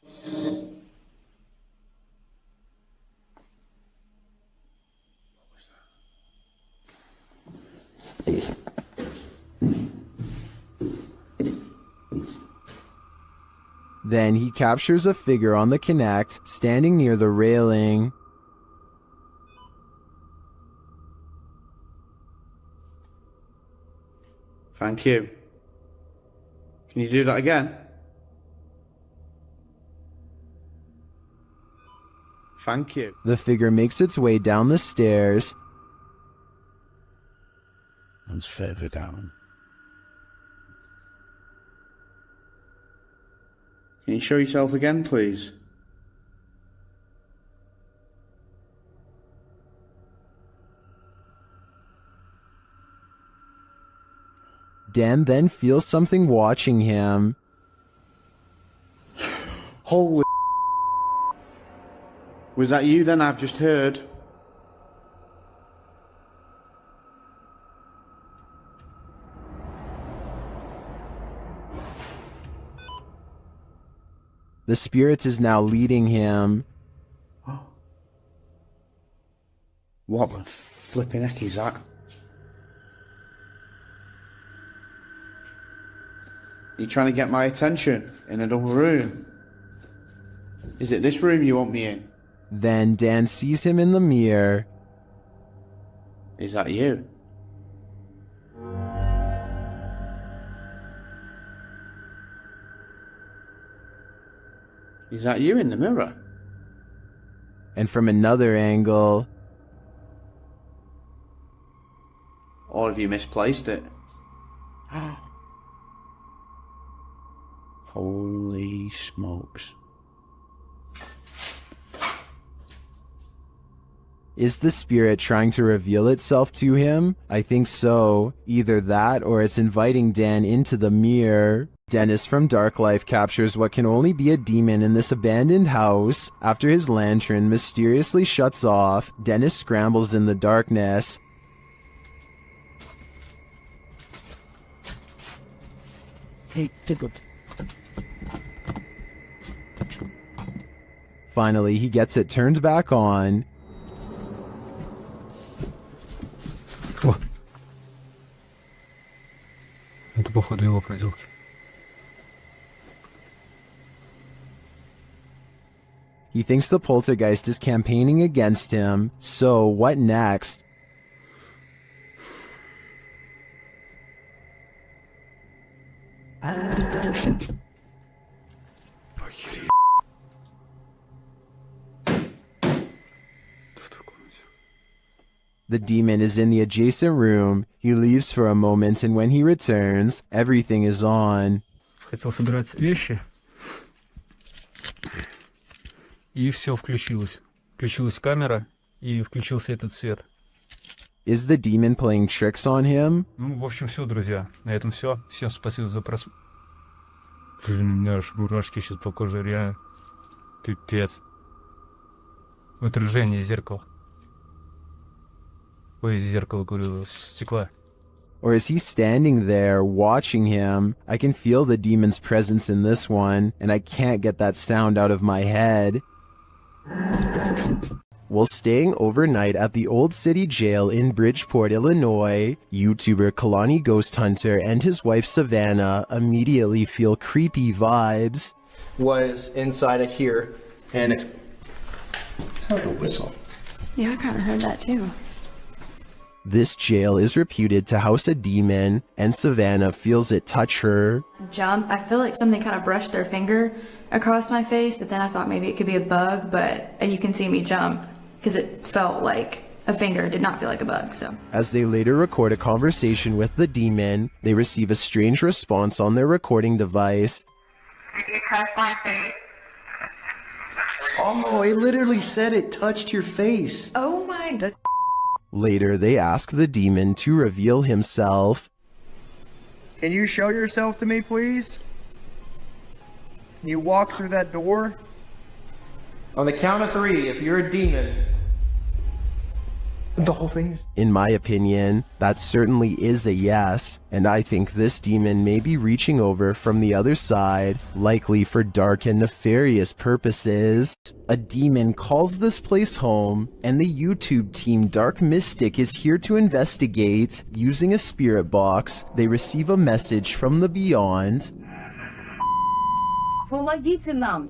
Then he captures a figure on the Connect, standing near the railing. Thank you. Can you do that again? Thank you. The figure makes its way down the stairs. And further down. Can you show yourself again, please? Dan then feels something watching him. Holy. Was that you then I've just heard? The spirit is now leading him. What the flipping heck is that? You trying to get my attention in another room? Is it this room you want me in? Then Dan sees him in the mirror. Is that you? Is that you in the mirror? And from another angle... Or have you misplaced it? Holy smokes. Is the spirit trying to reveal itself to him? I think so. Either that or it's inviting Dan into the mirror. Dennis from Dark Life captures what can only be a demon in this abandoned house. After his lantern mysteriously shuts off, Dennis scrambles in the darkness. Hey, Tiglet. Finally, he gets it turned back on. Это походу его проделки. He thinks the poltergeist is campaigning against him, so what next? The demon is in the adjacent room. He leaves for a moment, and when he returns, everything is on. Хотел собирать вещи. И все включилось. Включилась камера, и включился этот свет. Is the demon playing tricks on him? Ну, в общем, все, друзья. На этом все. Всем спасибо за просмотр. Блин, у меня аж мурашки сейчас по коже, реально. Пипец. Отражение зеркала. Ой, зеркало, говорю, стекла. Or is he standing there watching him? I can feel the demon's presence in this one, and I can't get that sound out of my head. While staying overnight at the Old City Jail in Bridgeport, Illinois, YouTuber Kalani Ghost Hunter and his wife Savannah immediately feel creepy vibes. Was inside of here, and it's heard a whistle. Yeah, I kind of heard that too. This jail is reputed to house a demon, and Savannah feels it touch her. Jump. I feel like something kind of brushed their finger across my face, but then I thought maybe it could be a bug, and you can see me jump because it felt like a finger. It did not feel like a bug, so. As they later record a conversation with the demon, they receive a strange response on their recording device. Oh, it literally said it touched your face. Oh my god. Later, they ask the demon to reveal himself. Can you show yourself to me, please? Can you walk through that door? On the count of 3, if you're a demon. The whole thing? In my opinion, that certainly is a yes, and I think this demon may be reaching over from the other side, likely for dark and nefarious purposes. A demon calls this place home, and the YouTube team Dark Mystic is here to investigate. Using a spirit box, they receive a message from the beyond. Помогите нам.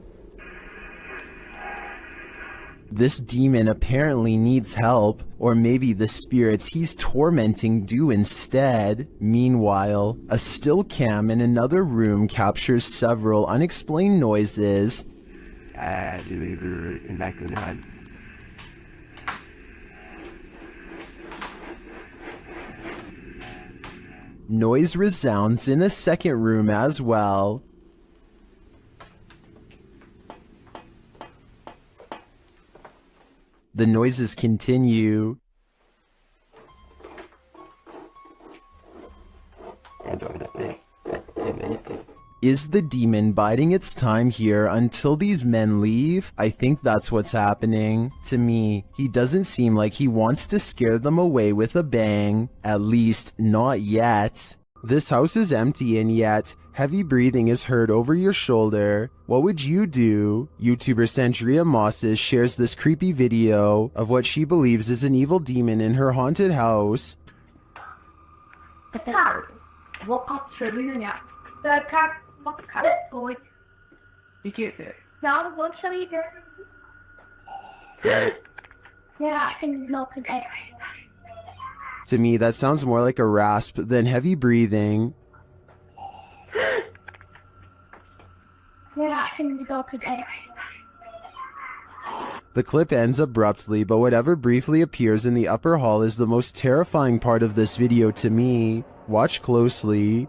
This demon apparently needs help, or maybe the spirits he's tormenting do instead. Meanwhile, a still cam in another room captures several unexplained noises. Noise resounds in a second room as well. The noises continue. Is the demon biding its time here until these men leave? I think that's what's happening. To me, he doesn't seem like he wants to scare them away with a bang. At least, not yet. This house is empty, and yet heavy breathing is heard over your shoulder. What would you do? YouTuber Sandria Mosses shares this creepy video of what she believes is an evil demon in her haunted house. To me, that sounds more like a rasp than heavy breathing. The clip ends abruptly, but whatever briefly appears in the upper hall is the most terrifying part of this video to me. Watch closely.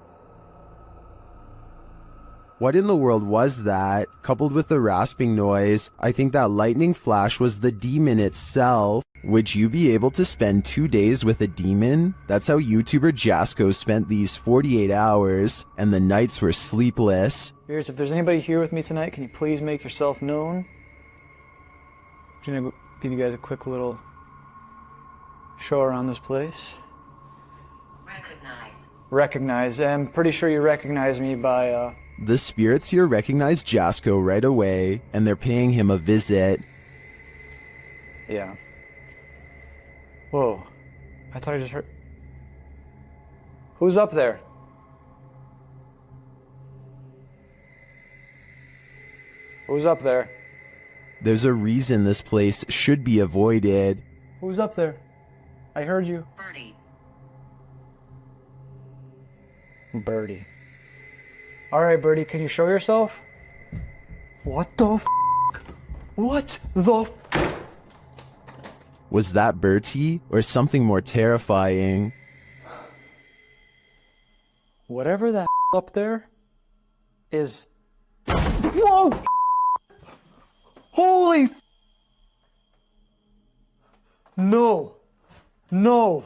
What in the world was that? Coupled with the rasping noise, I think that lightning flash was the demon itself. Would you be able to spend 2 days with a demon? That's how YouTuber Jasko spent these 48 hours, and the nights were sleepless. Here's, if there's anybody here with me tonight, can you please make yourself known? I'm gonna give you guys a quick little show around this place. Recognize. Recognize. I'm pretty sure you recognize me by The spirits here recognize Jasko right away, and they're paying him a visit. Yeah. Whoa. I thought I just heard... Who's up there? Who's up there? There's a reason this place should be avoided. Who's up there? I heard you. Birdie. Birdie. Alright, Birdie, can you show yourself? What the f***? What the f***? Was that Bertie, or something more terrifying? Whatever that up there is... Whoa! Holy... No. No.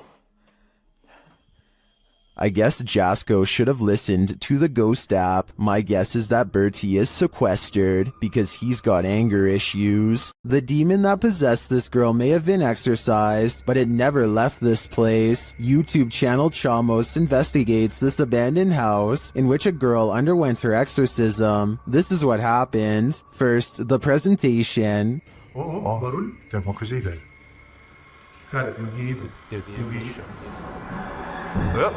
I guess Jasko should have listened to the ghost app. My guess is that Bertie is sequestered because he's got anger issues. The demon that possessed this girl may have been exorcised, but it never left this place. YouTube channel Chamos investigates this abandoned house in which a girl underwent her exorcism. This is what happened. First, the presentation. Barulho? Tem alguma coisa aí, velho? Cara, tem um bicho.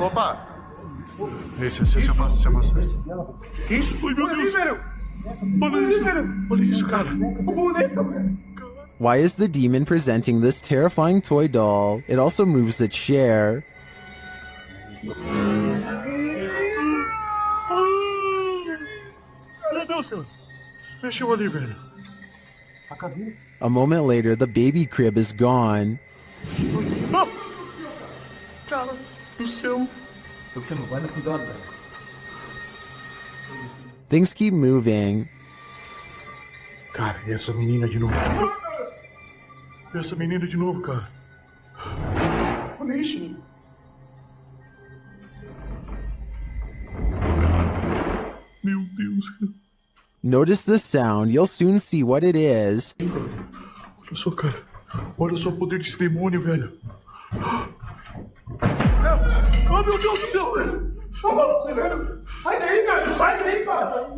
Opa! Você passa. Que isso? Oi, meu Deus! Olha isso, cara! Why is the demon presenting this terrifying toy doll? It also moves a chair. Meu Deus, senhor! Mexeu ali, velho. A moment later, the baby crib is gone. Cara do céu! Things keep moving. Cara, e essa menina de novo? Essa menina de novo, cara. Olha isso. Meu Deus. Notice the sound. You'll soon see what it is. Olha só, cara. Olha só o poder desse demônio, velho. Oh, meu Deus do céu, velho. Velho. Sai daí, velho. Sai daí, cara.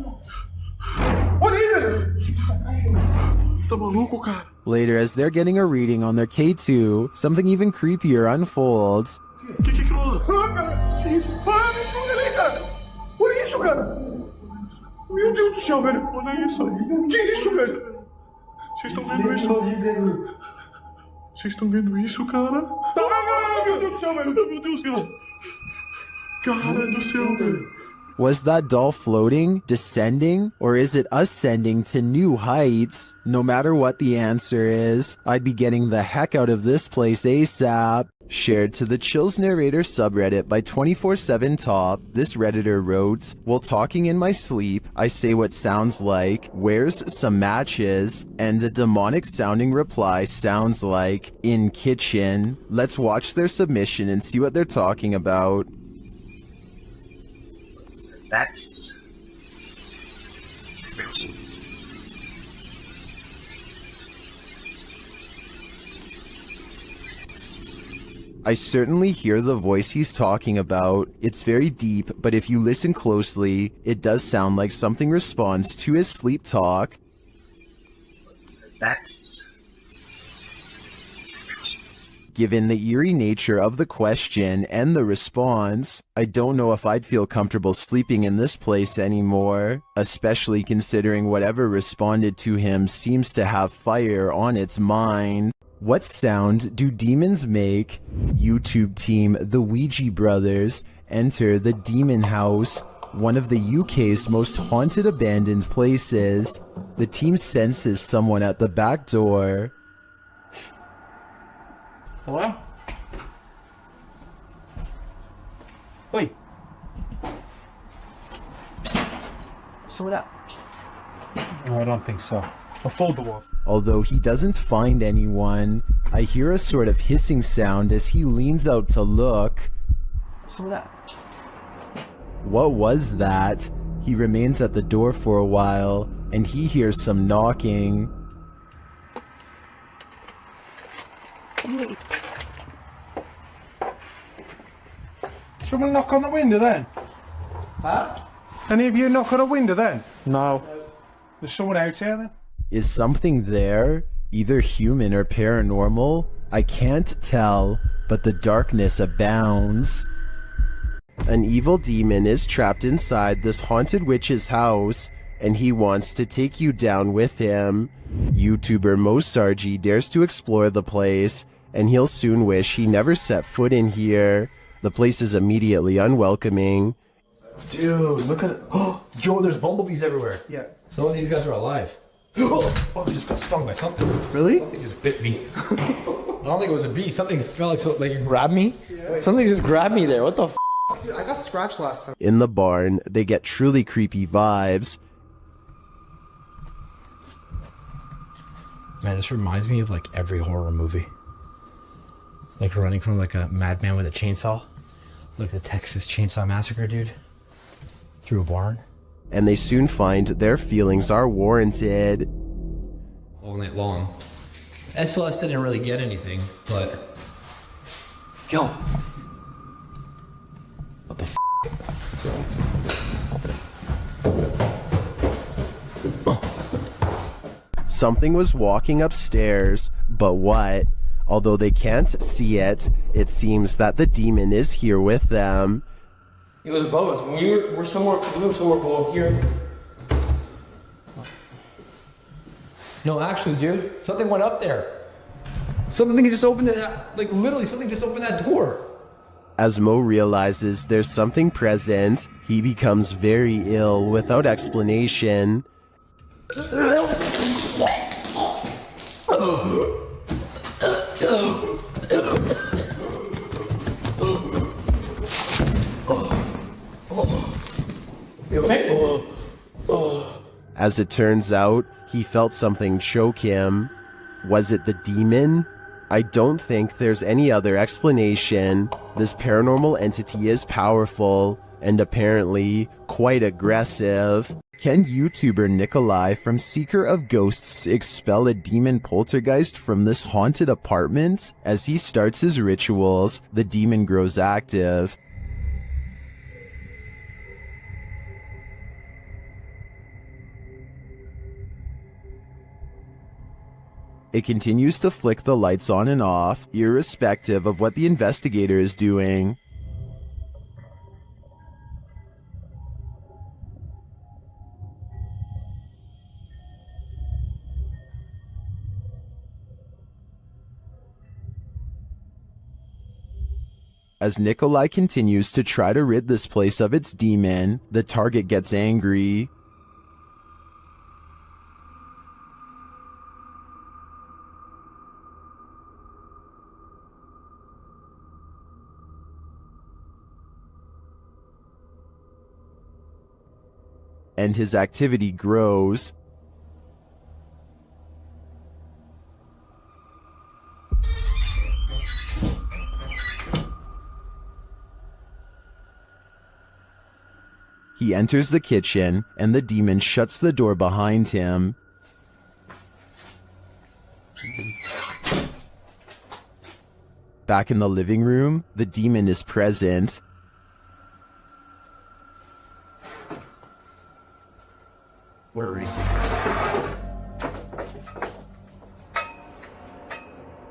Olha aí, velho. Tá maluco, cara? Later, as they're getting a reading on their K2, something even creepier unfolds. Que rola? Ah, cara. Que isso? Ah, me esconde ali, cara. Olha isso, cara. Meu Deus do céu, velho. Olha isso. Que isso, velho? Vocês estão vendo isso? Vocês estão vendo isso, cara? Ah, meu Deus do céu, velho. Meu Deus, cara. Cara do céu, velho. Was that doll floating, descending, or is it ascending to new heights? No matter what the answer is, I'd be getting the heck out of this place ASAP. Shared to the Chills Narrator subreddit by 24/7 Top, this redditor wrote, "While talking in my sleep, I say what sounds like, 'Where's some matches?' And a demonic sounding reply sounds like, 'In kitchen.' Let's watch their submission and see what they're talking about." Matches. I certainly hear the voice he's talking about. It's very deep, but if you listen closely, it does sound like something responds to his sleep talk. Matches. Given the eerie nature of the question and the response, I don't know if I'd feel comfortable sleeping in this place anymore, especially considering whatever responded to him seems to have fire on its mind. What sound do demons make? YouTube team The Ouija Brothers enter the demon house, one of the UK's most haunted abandoned places. The team senses someone at the back door. Hello? Oi. So what up? No, I don't think so. I'll fold the wall. Although he doesn't find anyone, I hear a sort of hissing sound as he leans out to look. So what up? What was that? He remains at the door for a while, and he hears some knocking. Someone knock on the window then? Huh? Any of you knock on a window then? No. There's someone out here then? Is something there, either human or paranormal? I can't tell, but the darkness abounds. An evil demon is trapped inside this haunted witch's house, and he wants to take you down with him. YouTuber Mosargi dares to explore the place, and he'll soon wish he never set foot in here. The place is immediately unwelcoming. Dude, look at it. Oh, Joe, there's bumblebees everywhere. Yeah. Some of these guys are alive. Oh, I just got stung by something. Really? Something just bit me. I don't think it was a bee. Something felt like it grabbed me. Yeah. Something just grabbed me there. What the f? Dude, I got scratched last time. In the barn, they get truly creepy vibes. Man, this reminds me of like every horror movie. Like running from like a madman with a chainsaw. Like the Texas Chainsaw Massacre, dude. Through a barn. And they soon find their feelings are warranted. All night long. SLS didn't really get anything, but... Yo! What the f***? Something was walking upstairs, but what? Although they can't see it, it seems that the demon is here with them. He was above us. We're somewhere below here. No, actually, dude, something went up there. Something just opened it, like literally something just opened that door. As Mo realizes there's something present, he becomes very ill without explanation. You okay? As it turns out, he felt something choke him. Was it the demon? I don't think there's any other explanation. This paranormal entity is powerful and apparently quite aggressive. Can YouTuber Nikolai from Seeker of Ghosts expel a demon poltergeist from this haunted apartment? As he starts his rituals, the demon grows active. It continues to flick the lights on and off, irrespective of what the investigator is doing. As Nikolai continues to try to rid this place of its demon, the target gets angry. And his activity grows. He enters the kitchen, and the demon shuts the door behind him. Back in the living room, the demon is present. Where is he?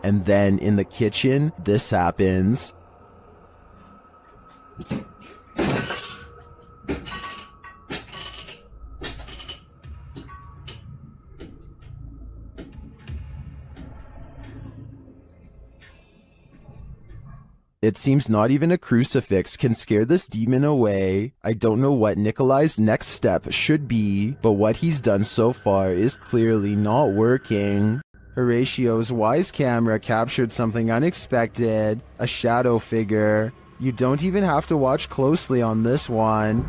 And then in the kitchen, this happens. It seems not even a crucifix can scare this demon away. I don't know what Nikolai's next step should be, but what he's done so far is clearly not working. Horatio's wise camera captured something unexpected, a shadow figure. You don't even have to watch closely on this one.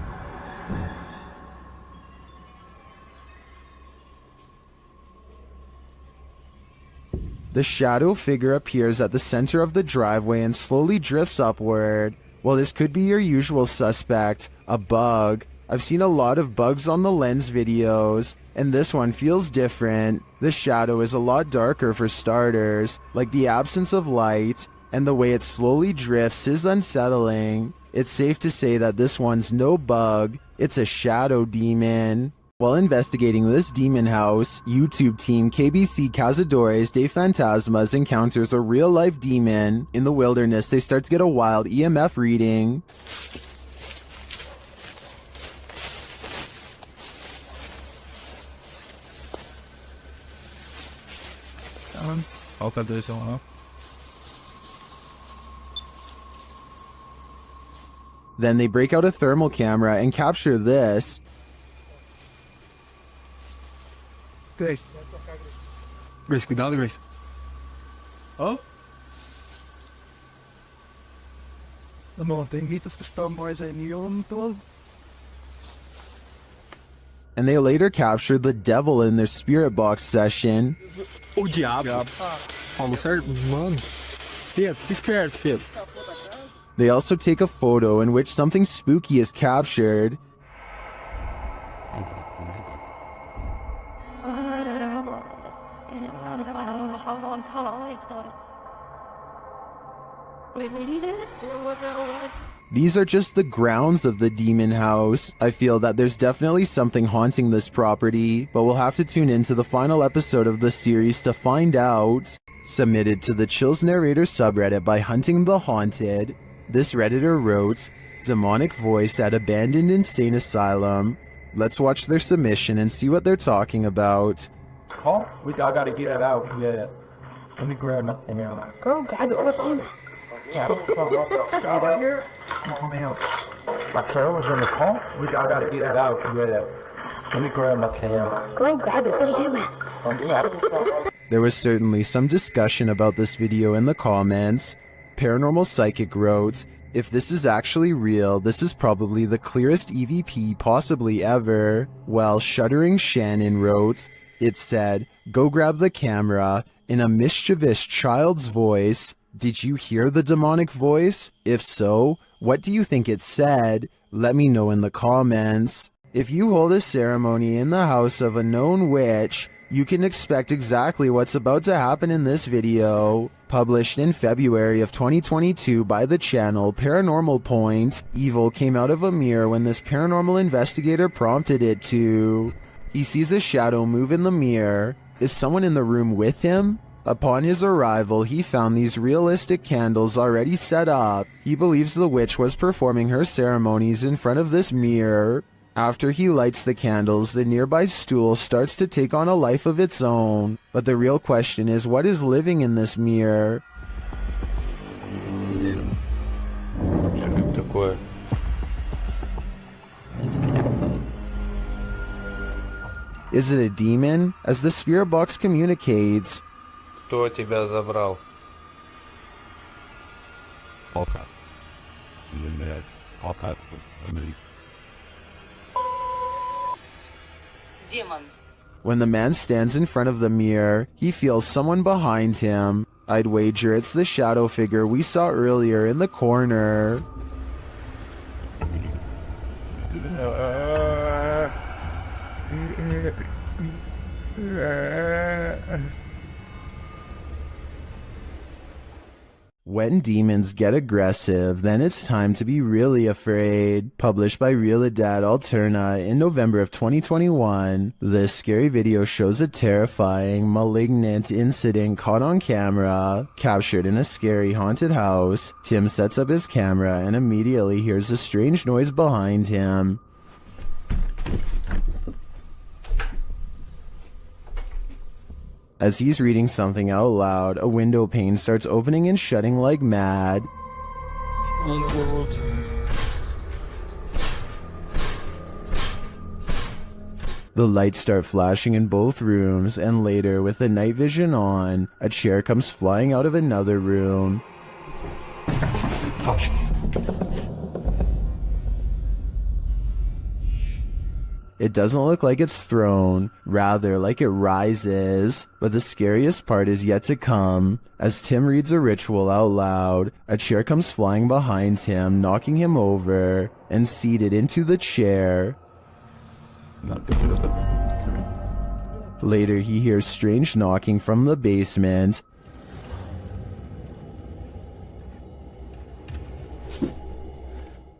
The shadow figure appears at the center of the driveway and slowly drifts upward. Well, this could be your usual suspect, a bug. I've seen a lot of bugs on the Lens videos, and this one feels different. The shadow is a lot darker for starters, like the absence of light, and the way it slowly drifts is unsettling. It's safe to say that this one's no bug, it's a shadow demon. While investigating this demon house, YouTube team KBC Cazadores de Fantasmas encounters a real-life demon. In the wilderness, they start to get a wild EMF reading. Then they break out a thermal camera and capture this. Grace. Grace, cuidado, Grace. Oh? Não, tem que assustar mais aí, eu não tô. And they later captured the devil in their spirit box session. O diabo. Falou certo? Mano. Pedro, fica esperto, Pedro. They also take a photo in which something spooky is captured. These are just the grounds of the demon house. I feel that there's definitely something haunting this property, but we'll have to tune into the final episode of the series to find out. Submitted to the Chills Narrator subreddit by Hunting the Haunted, this redditor wrote, "Demonic voice at abandoned insane asylum." Let's watch their submission and see what they're talking about. Oh, I gotta get it out. Yeah. Let me grab nothing out. Oh, God, the other phone. Yeah, right here. Come on, out. My trail was in the car. I gotta get it out. Yeah. Let me grab nothing out. Oh, God, the other There was certainly some discussion about this video in the comments. Paranormal Psychic wrote, "If this is actually real, this is probably the clearest EVP possibly ever." While Shuddering Shannon wrote, it said, "Go grab the camera," in a mischievous child's voice. Did you hear the demonic voice? If so, what do you think it said? Let me know in the comments. If you hold a ceremony in the house of a known witch, you can expect exactly what's about to happen in this video. Published in February of 2022 by the channel Paranormal Point, evil came out of a mirror when this paranormal investigator prompted it to. He sees a shadow move in the mirror. Is someone in the room with him? Upon his arrival, he found these realistic candles already set up. He believes the witch was performing her ceremonies in front of this mirror. After he lights the candles, the nearby stool starts to take on a life of its own. But the real question is, what is living in this mirror? Is it a demon? As the spirit box communicates, Кто тебя забрал? Демон. when the man stands in front of the mirror, he feels someone behind him. I'd wager it's the shadow figure we saw earlier in the corner. When demons get aggressive, then it's time to be really afraid. Published by Realidad Alterna in November of 2021, this scary video shows a terrifying, malignant incident caught on camera. Captured in a scary haunted house, Tim sets up his camera and immediately hears a strange noise behind him. As he's reading something out loud, a window pane starts opening and shutting like mad. The lights start flashing in both rooms, and later, with the night vision on, a chair comes flying out of another room. It doesn't look like it's thrown, rather like it rises. But the scariest part is yet to come. As Tim reads a ritual out loud, a chair comes flying behind him, knocking him over, and seated into the chair. Later, he hears strange knocking from the basement.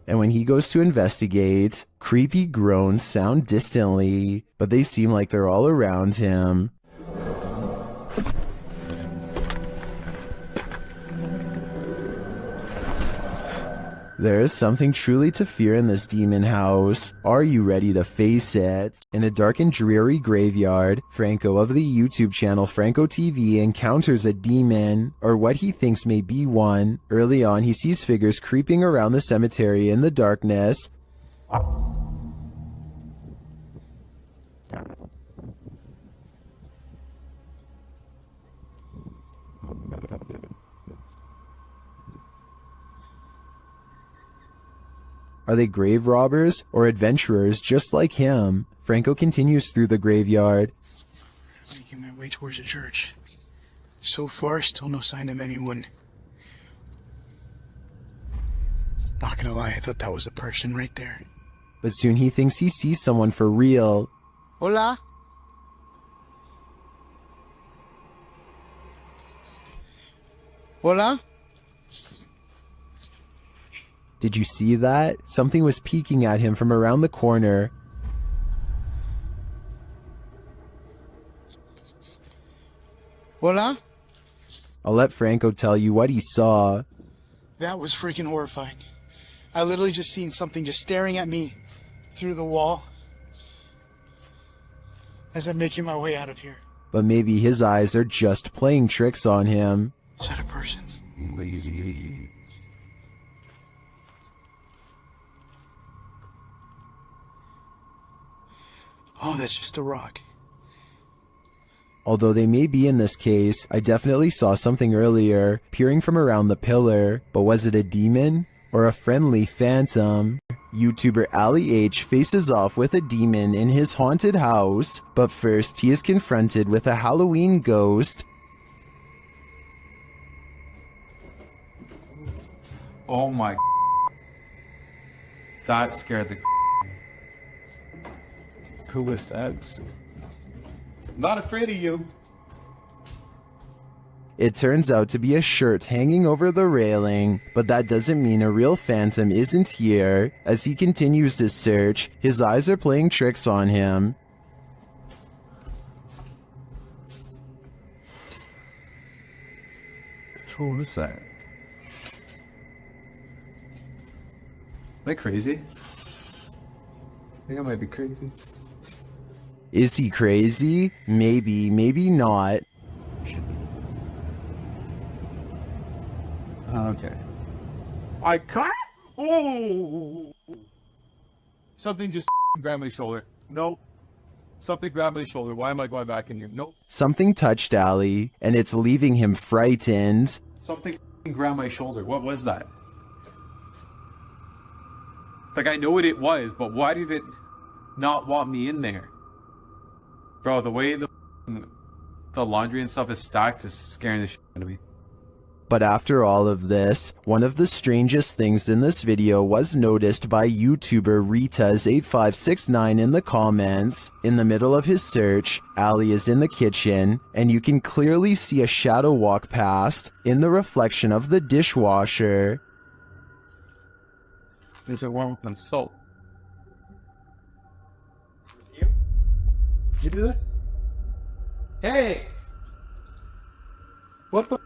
and when he goes to investigate, creepy groans sound distantly, but they seem like they're all around him. There is something truly to fear in this demon house. Are you ready to face it? In a dark and dreary graveyard, Franco of the YouTube channel Franco TV encounters a demon, or what he thinks may be one. Early on, he sees figures creeping around the cemetery in the darkness. Are they grave robbers or adventurers just like him? Franco continues through the graveyard. Making my way towards the church. So far, still no sign of anyone. Not gonna lie, I thought that was a person right there. But soon he thinks he sees someone for real. Hola? Hola? Did you see that? Something was peeking at him from around the corner. Hola? I'll let Franco tell you what he saw. That was freaking horrifying. I literally just seen something just staring at me through the wall as I'm making my way out of here. But maybe his eyes are just playing tricks on him. Is that a person? Oh, that's just a rock. Although they may be in this case, I definitely saw something earlier, peering from around the pillar. But was it a demon? Or a friendly phantom? YouTuber Ali H faces off with a demon in his haunted house, but first he is confronted with a Halloween ghost. Oh my. That scared the. Who was that? Not afraid of you. It turns out to be a shirt hanging over the railing, but that doesn't mean a real phantom isn't here. As he continues his search, his eyes are playing tricks on him. Who is that? Am I crazy? I think I might be crazy. Is he crazy? Maybe, maybe not. Okay. I can't. Oh! Something just grabbed my shoulder. Nope. Something grabbed my shoulder. Why am I going back in here? Nope. Something touched Ali, and it's leaving him frightened. Something grabbed my shoulder. What was that? Like, I know what it was, but why did it not want me in there? Bro, the way the laundry and stuff is stacked is scaring the shit out of me. But after all of this, one of the strangest things in this video was noticed by YouTuber Ritas8569 in the comments. In the middle of his search, Ali is in the kitchen, and you can clearly see a shadow walk past in the reflection of the dishwasher. There's a warm with salt. You do it? Hey! What the?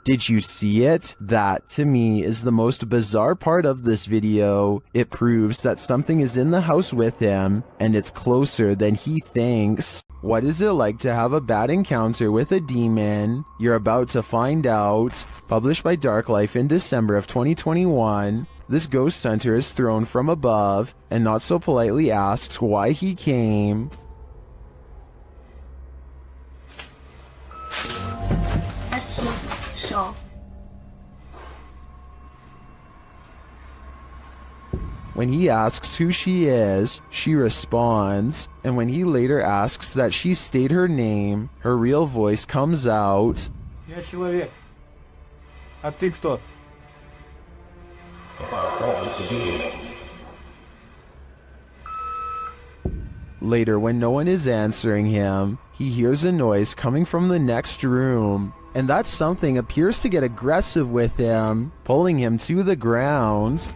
Did you see it? That, to me, is the most bizarre part of this video. It proves that something is in the house with him, and it's closer than he thinks. What is it like to have a bad encounter with a demon? You're about to find out. Published by Dark Life in December of 2021, this ghost hunter is thrown from above, and not so politely asks why he came. When he asks who she is, she responds, and when he later asks that she state her name, her real voice comes out. Я человек. А ты кто? Later, when no one is answering him, he hears a noise coming from the next room. and that something appears to get aggressive with him, pulling him to the ground.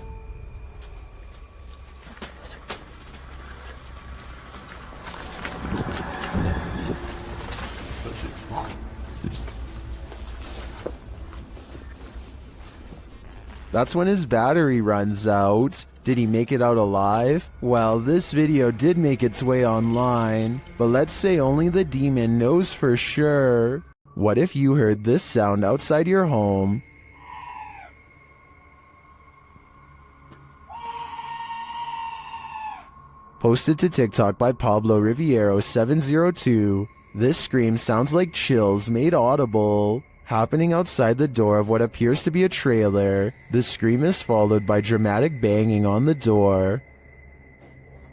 That's when his battery runs out. Did he make it out alive? Well, this video did make its way online, but let's say only the demon knows for sure. What if you heard this sound outside your home? Posted to TikTok by Pablo Riviero 702. This scream sounds like chills made audible, happening outside the door of what appears to be a trailer. The scream is followed by dramatic banging on the door.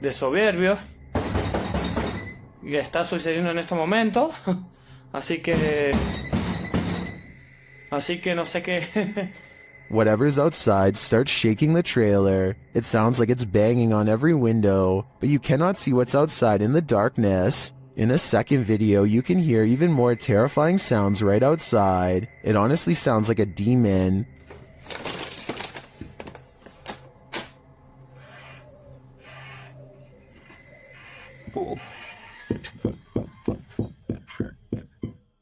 De soberbio. Y está sucediendo en este momento. Así que no sé qué. Whatever's outside starts shaking the trailer. It sounds like it's banging on every window, but you cannot see what's outside in the darkness. In a second video, you can hear even more terrifying sounds right outside. It honestly sounds like a demon.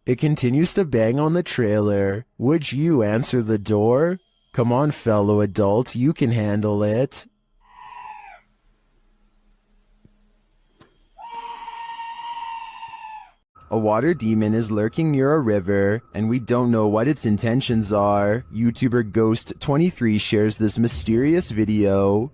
It continues to bang on the trailer. Would you answer the door? Come on, fellow adult, you can handle it. A water demon is lurking near a river, and we don't know what its intentions are. YouTuber Ghost23 shares this mysterious video.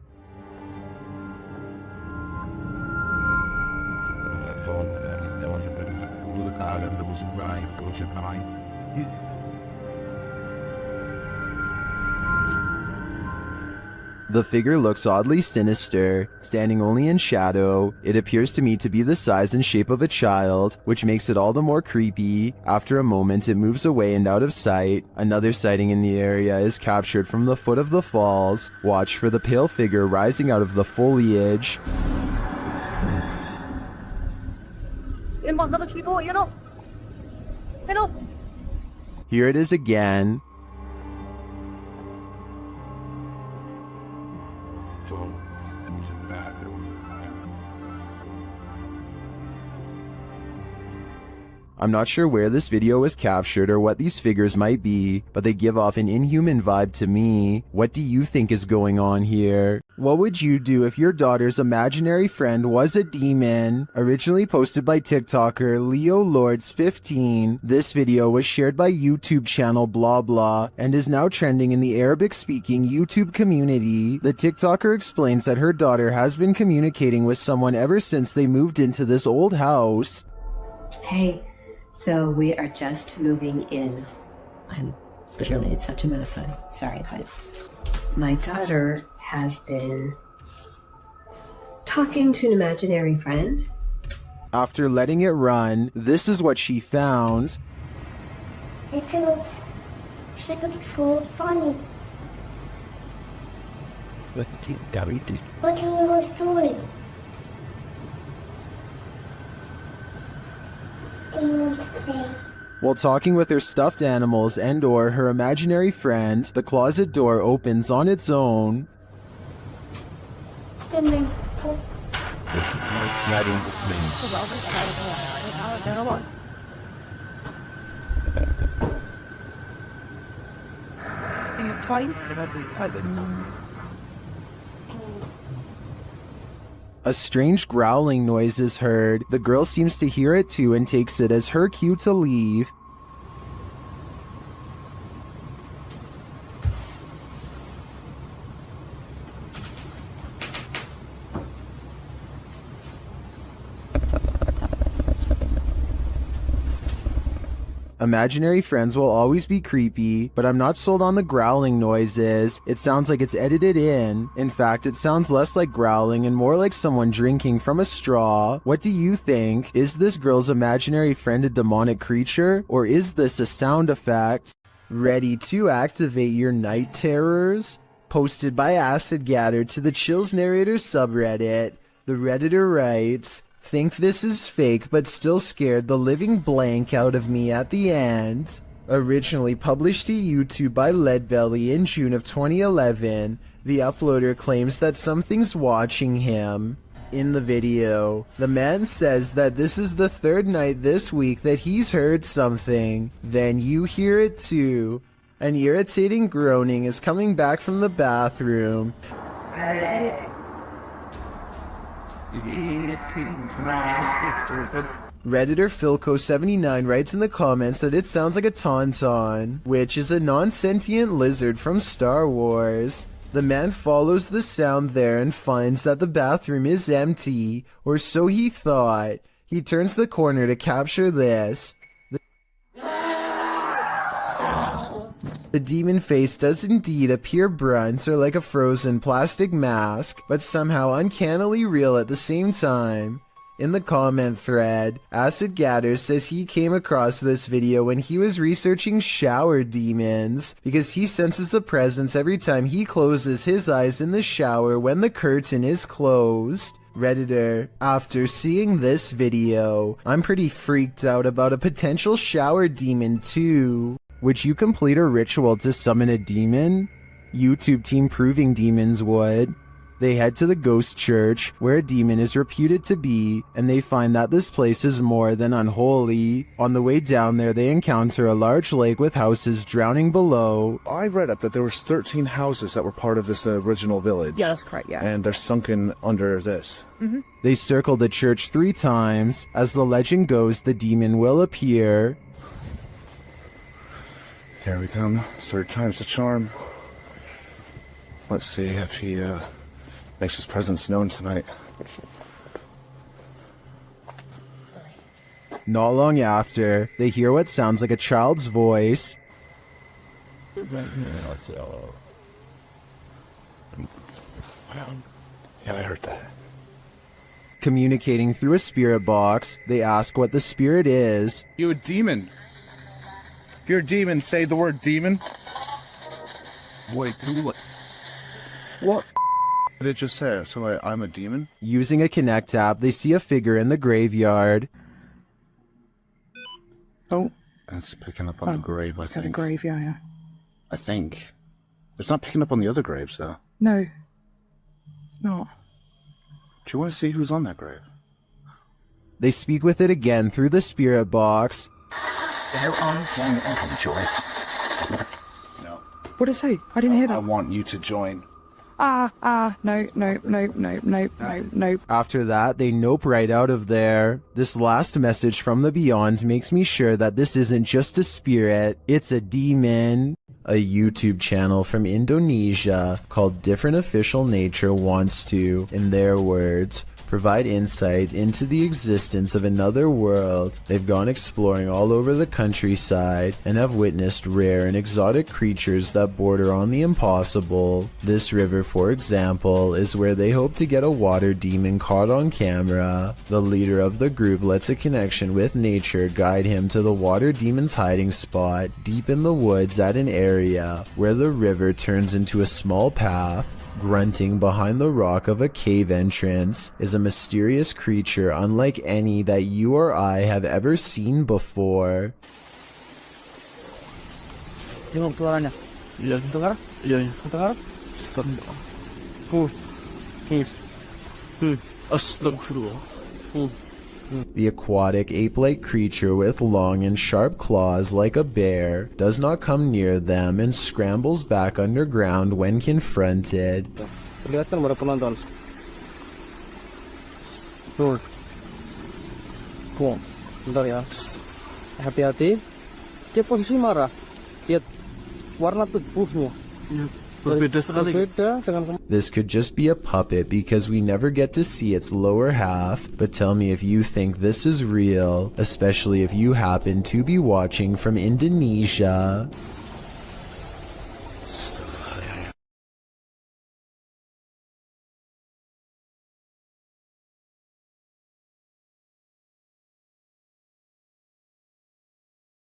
The figure looks oddly sinister, standing only in shadow. It appears to me to be the size and shape of a child, which makes it all the more creepy. After a moment, it moves away and out of sight. Another sighting in the area is captured from the foot of the falls. Watch for the pale figure rising out of the foliage. Here it is again. I'm not sure where this video was captured or what these figures might be, but they give off an inhuman vibe to me. What do you think is going on here? What would you do if your daughter's imaginary friend was a demon? Originally posted by TikToker Leo Lords 15, this video was shared by YouTube channel blah blah and is now trending in the Arabic-speaking YouTube community. The TikToker explains that her daughter has been communicating with someone ever since they moved into this old house. Hey. So we are just moving in. It's such a mess. I'm sorry, but my daughter has been talking to an imaginary friend. After letting it run, this is what she found. It feels so funny. What your story? While talking with her stuffed animals and or her imaginary friend, the closet door opens on its own. A strange growling noise is heard. The girl seems to hear it too and takes it as her cue to leave. Imaginary friends will always be creepy, but I'm not sold on the growling noises. It sounds like it's edited in. In fact, it sounds less like growling and more like someone drinking from a straw. What do you think? Is this girl's imaginary friend a demonic creature, or is this a sound effect? Ready to activate your night terrors? Posted by Acid Gather to the Chills Narrator subreddit. The Redditor writes, "Think this is fake but still scared the living blank out of me at the end." Originally published to YouTube by Leadbelly in June of 2011, the uploader claims that something's watching him. In the video, the man says that this is the third night this week that he's heard something. Then you hear it too. An irritating groaning is coming back from the bathroom. Redditor Philco79 writes in the comments that it sounds like a tauntaun, which is a non-sentient lizard from Star Wars. The man follows the sound there and finds that the bathroom is empty, or so he thought. He turns the corner to capture this. The demon face does indeed appear brunt or like a frozen plastic mask, but somehow uncannily real at the same time. In the comment thread, Acid Gatter says he came across this video when he was researching shower demons, because he senses a presence every time he closes his eyes in the shower when the curtain is closed. Redditor, after seeing this video, I'm pretty freaked out about a potential shower demon too. Would you complete a ritual to summon a demon? YouTube team Proving Demons would. They head to the ghost church, where a demon is reputed to be, and they find that this place is more than unholy. On the way down there, they encounter a large lake with houses drowning below. I read up that there was 13 houses that were part of this original village. Yeah, that's correct, yeah. And they're sunken under this. Mm-hmm. They circle the church 3 times. As the legend goes, the demon will appear. Here we come. 3rd time's the charm. Let's see if he makes his presence known tonight. Not long after, they hear what sounds like a child's voice. Yeah, I heard that. Communicating through a spirit box, they ask what the spirit is. You a demon? If you're a demon, say the word demon. Wait, what did it just say? So I'm a demon? Using a Connect app, they see a figure in the graveyard. Oh. It's picking up on the grave, I think. The grave, yeah. I think. It's not picking up on the other graves, though. No. It's not. Do you want to see who's on that grave? They speak with it again through the spirit box. No. What did it say? I didn't hear that. I want you to join. No. After that, they nope right out of there. This last message from the beyond makes me sure that this isn't just a spirit, it's a demon. A YouTube channel from Indonesia called Different Official Nature wants to, in their words, provide insight into the existence of another world. They've gone exploring all over the countryside and have witnessed rare and exotic creatures that border on the impossible. This river, for example, is where they hope to get a water demon caught on camera. The leader of the group lets a connection with nature guide him to the water demon's hiding spot deep in the woods at an area where the river turns into a small path. Grunting behind the rock of a cave entrance is a mysterious creature unlike any that you or I have ever seen before. The aquatic ape-like creature with long and sharp claws like a bear does not come near them and scrambles back underground when confronted. Kelihatan para penonton. Tuh. Bentar ya. Hati-hati. Dia posisi marah. Lihat warna tubuhnya. Berbeda sekali. This could just be a puppet because we never get to see its lower half, but tell me if you think this is real, especially if you happen to be watching from Indonesia.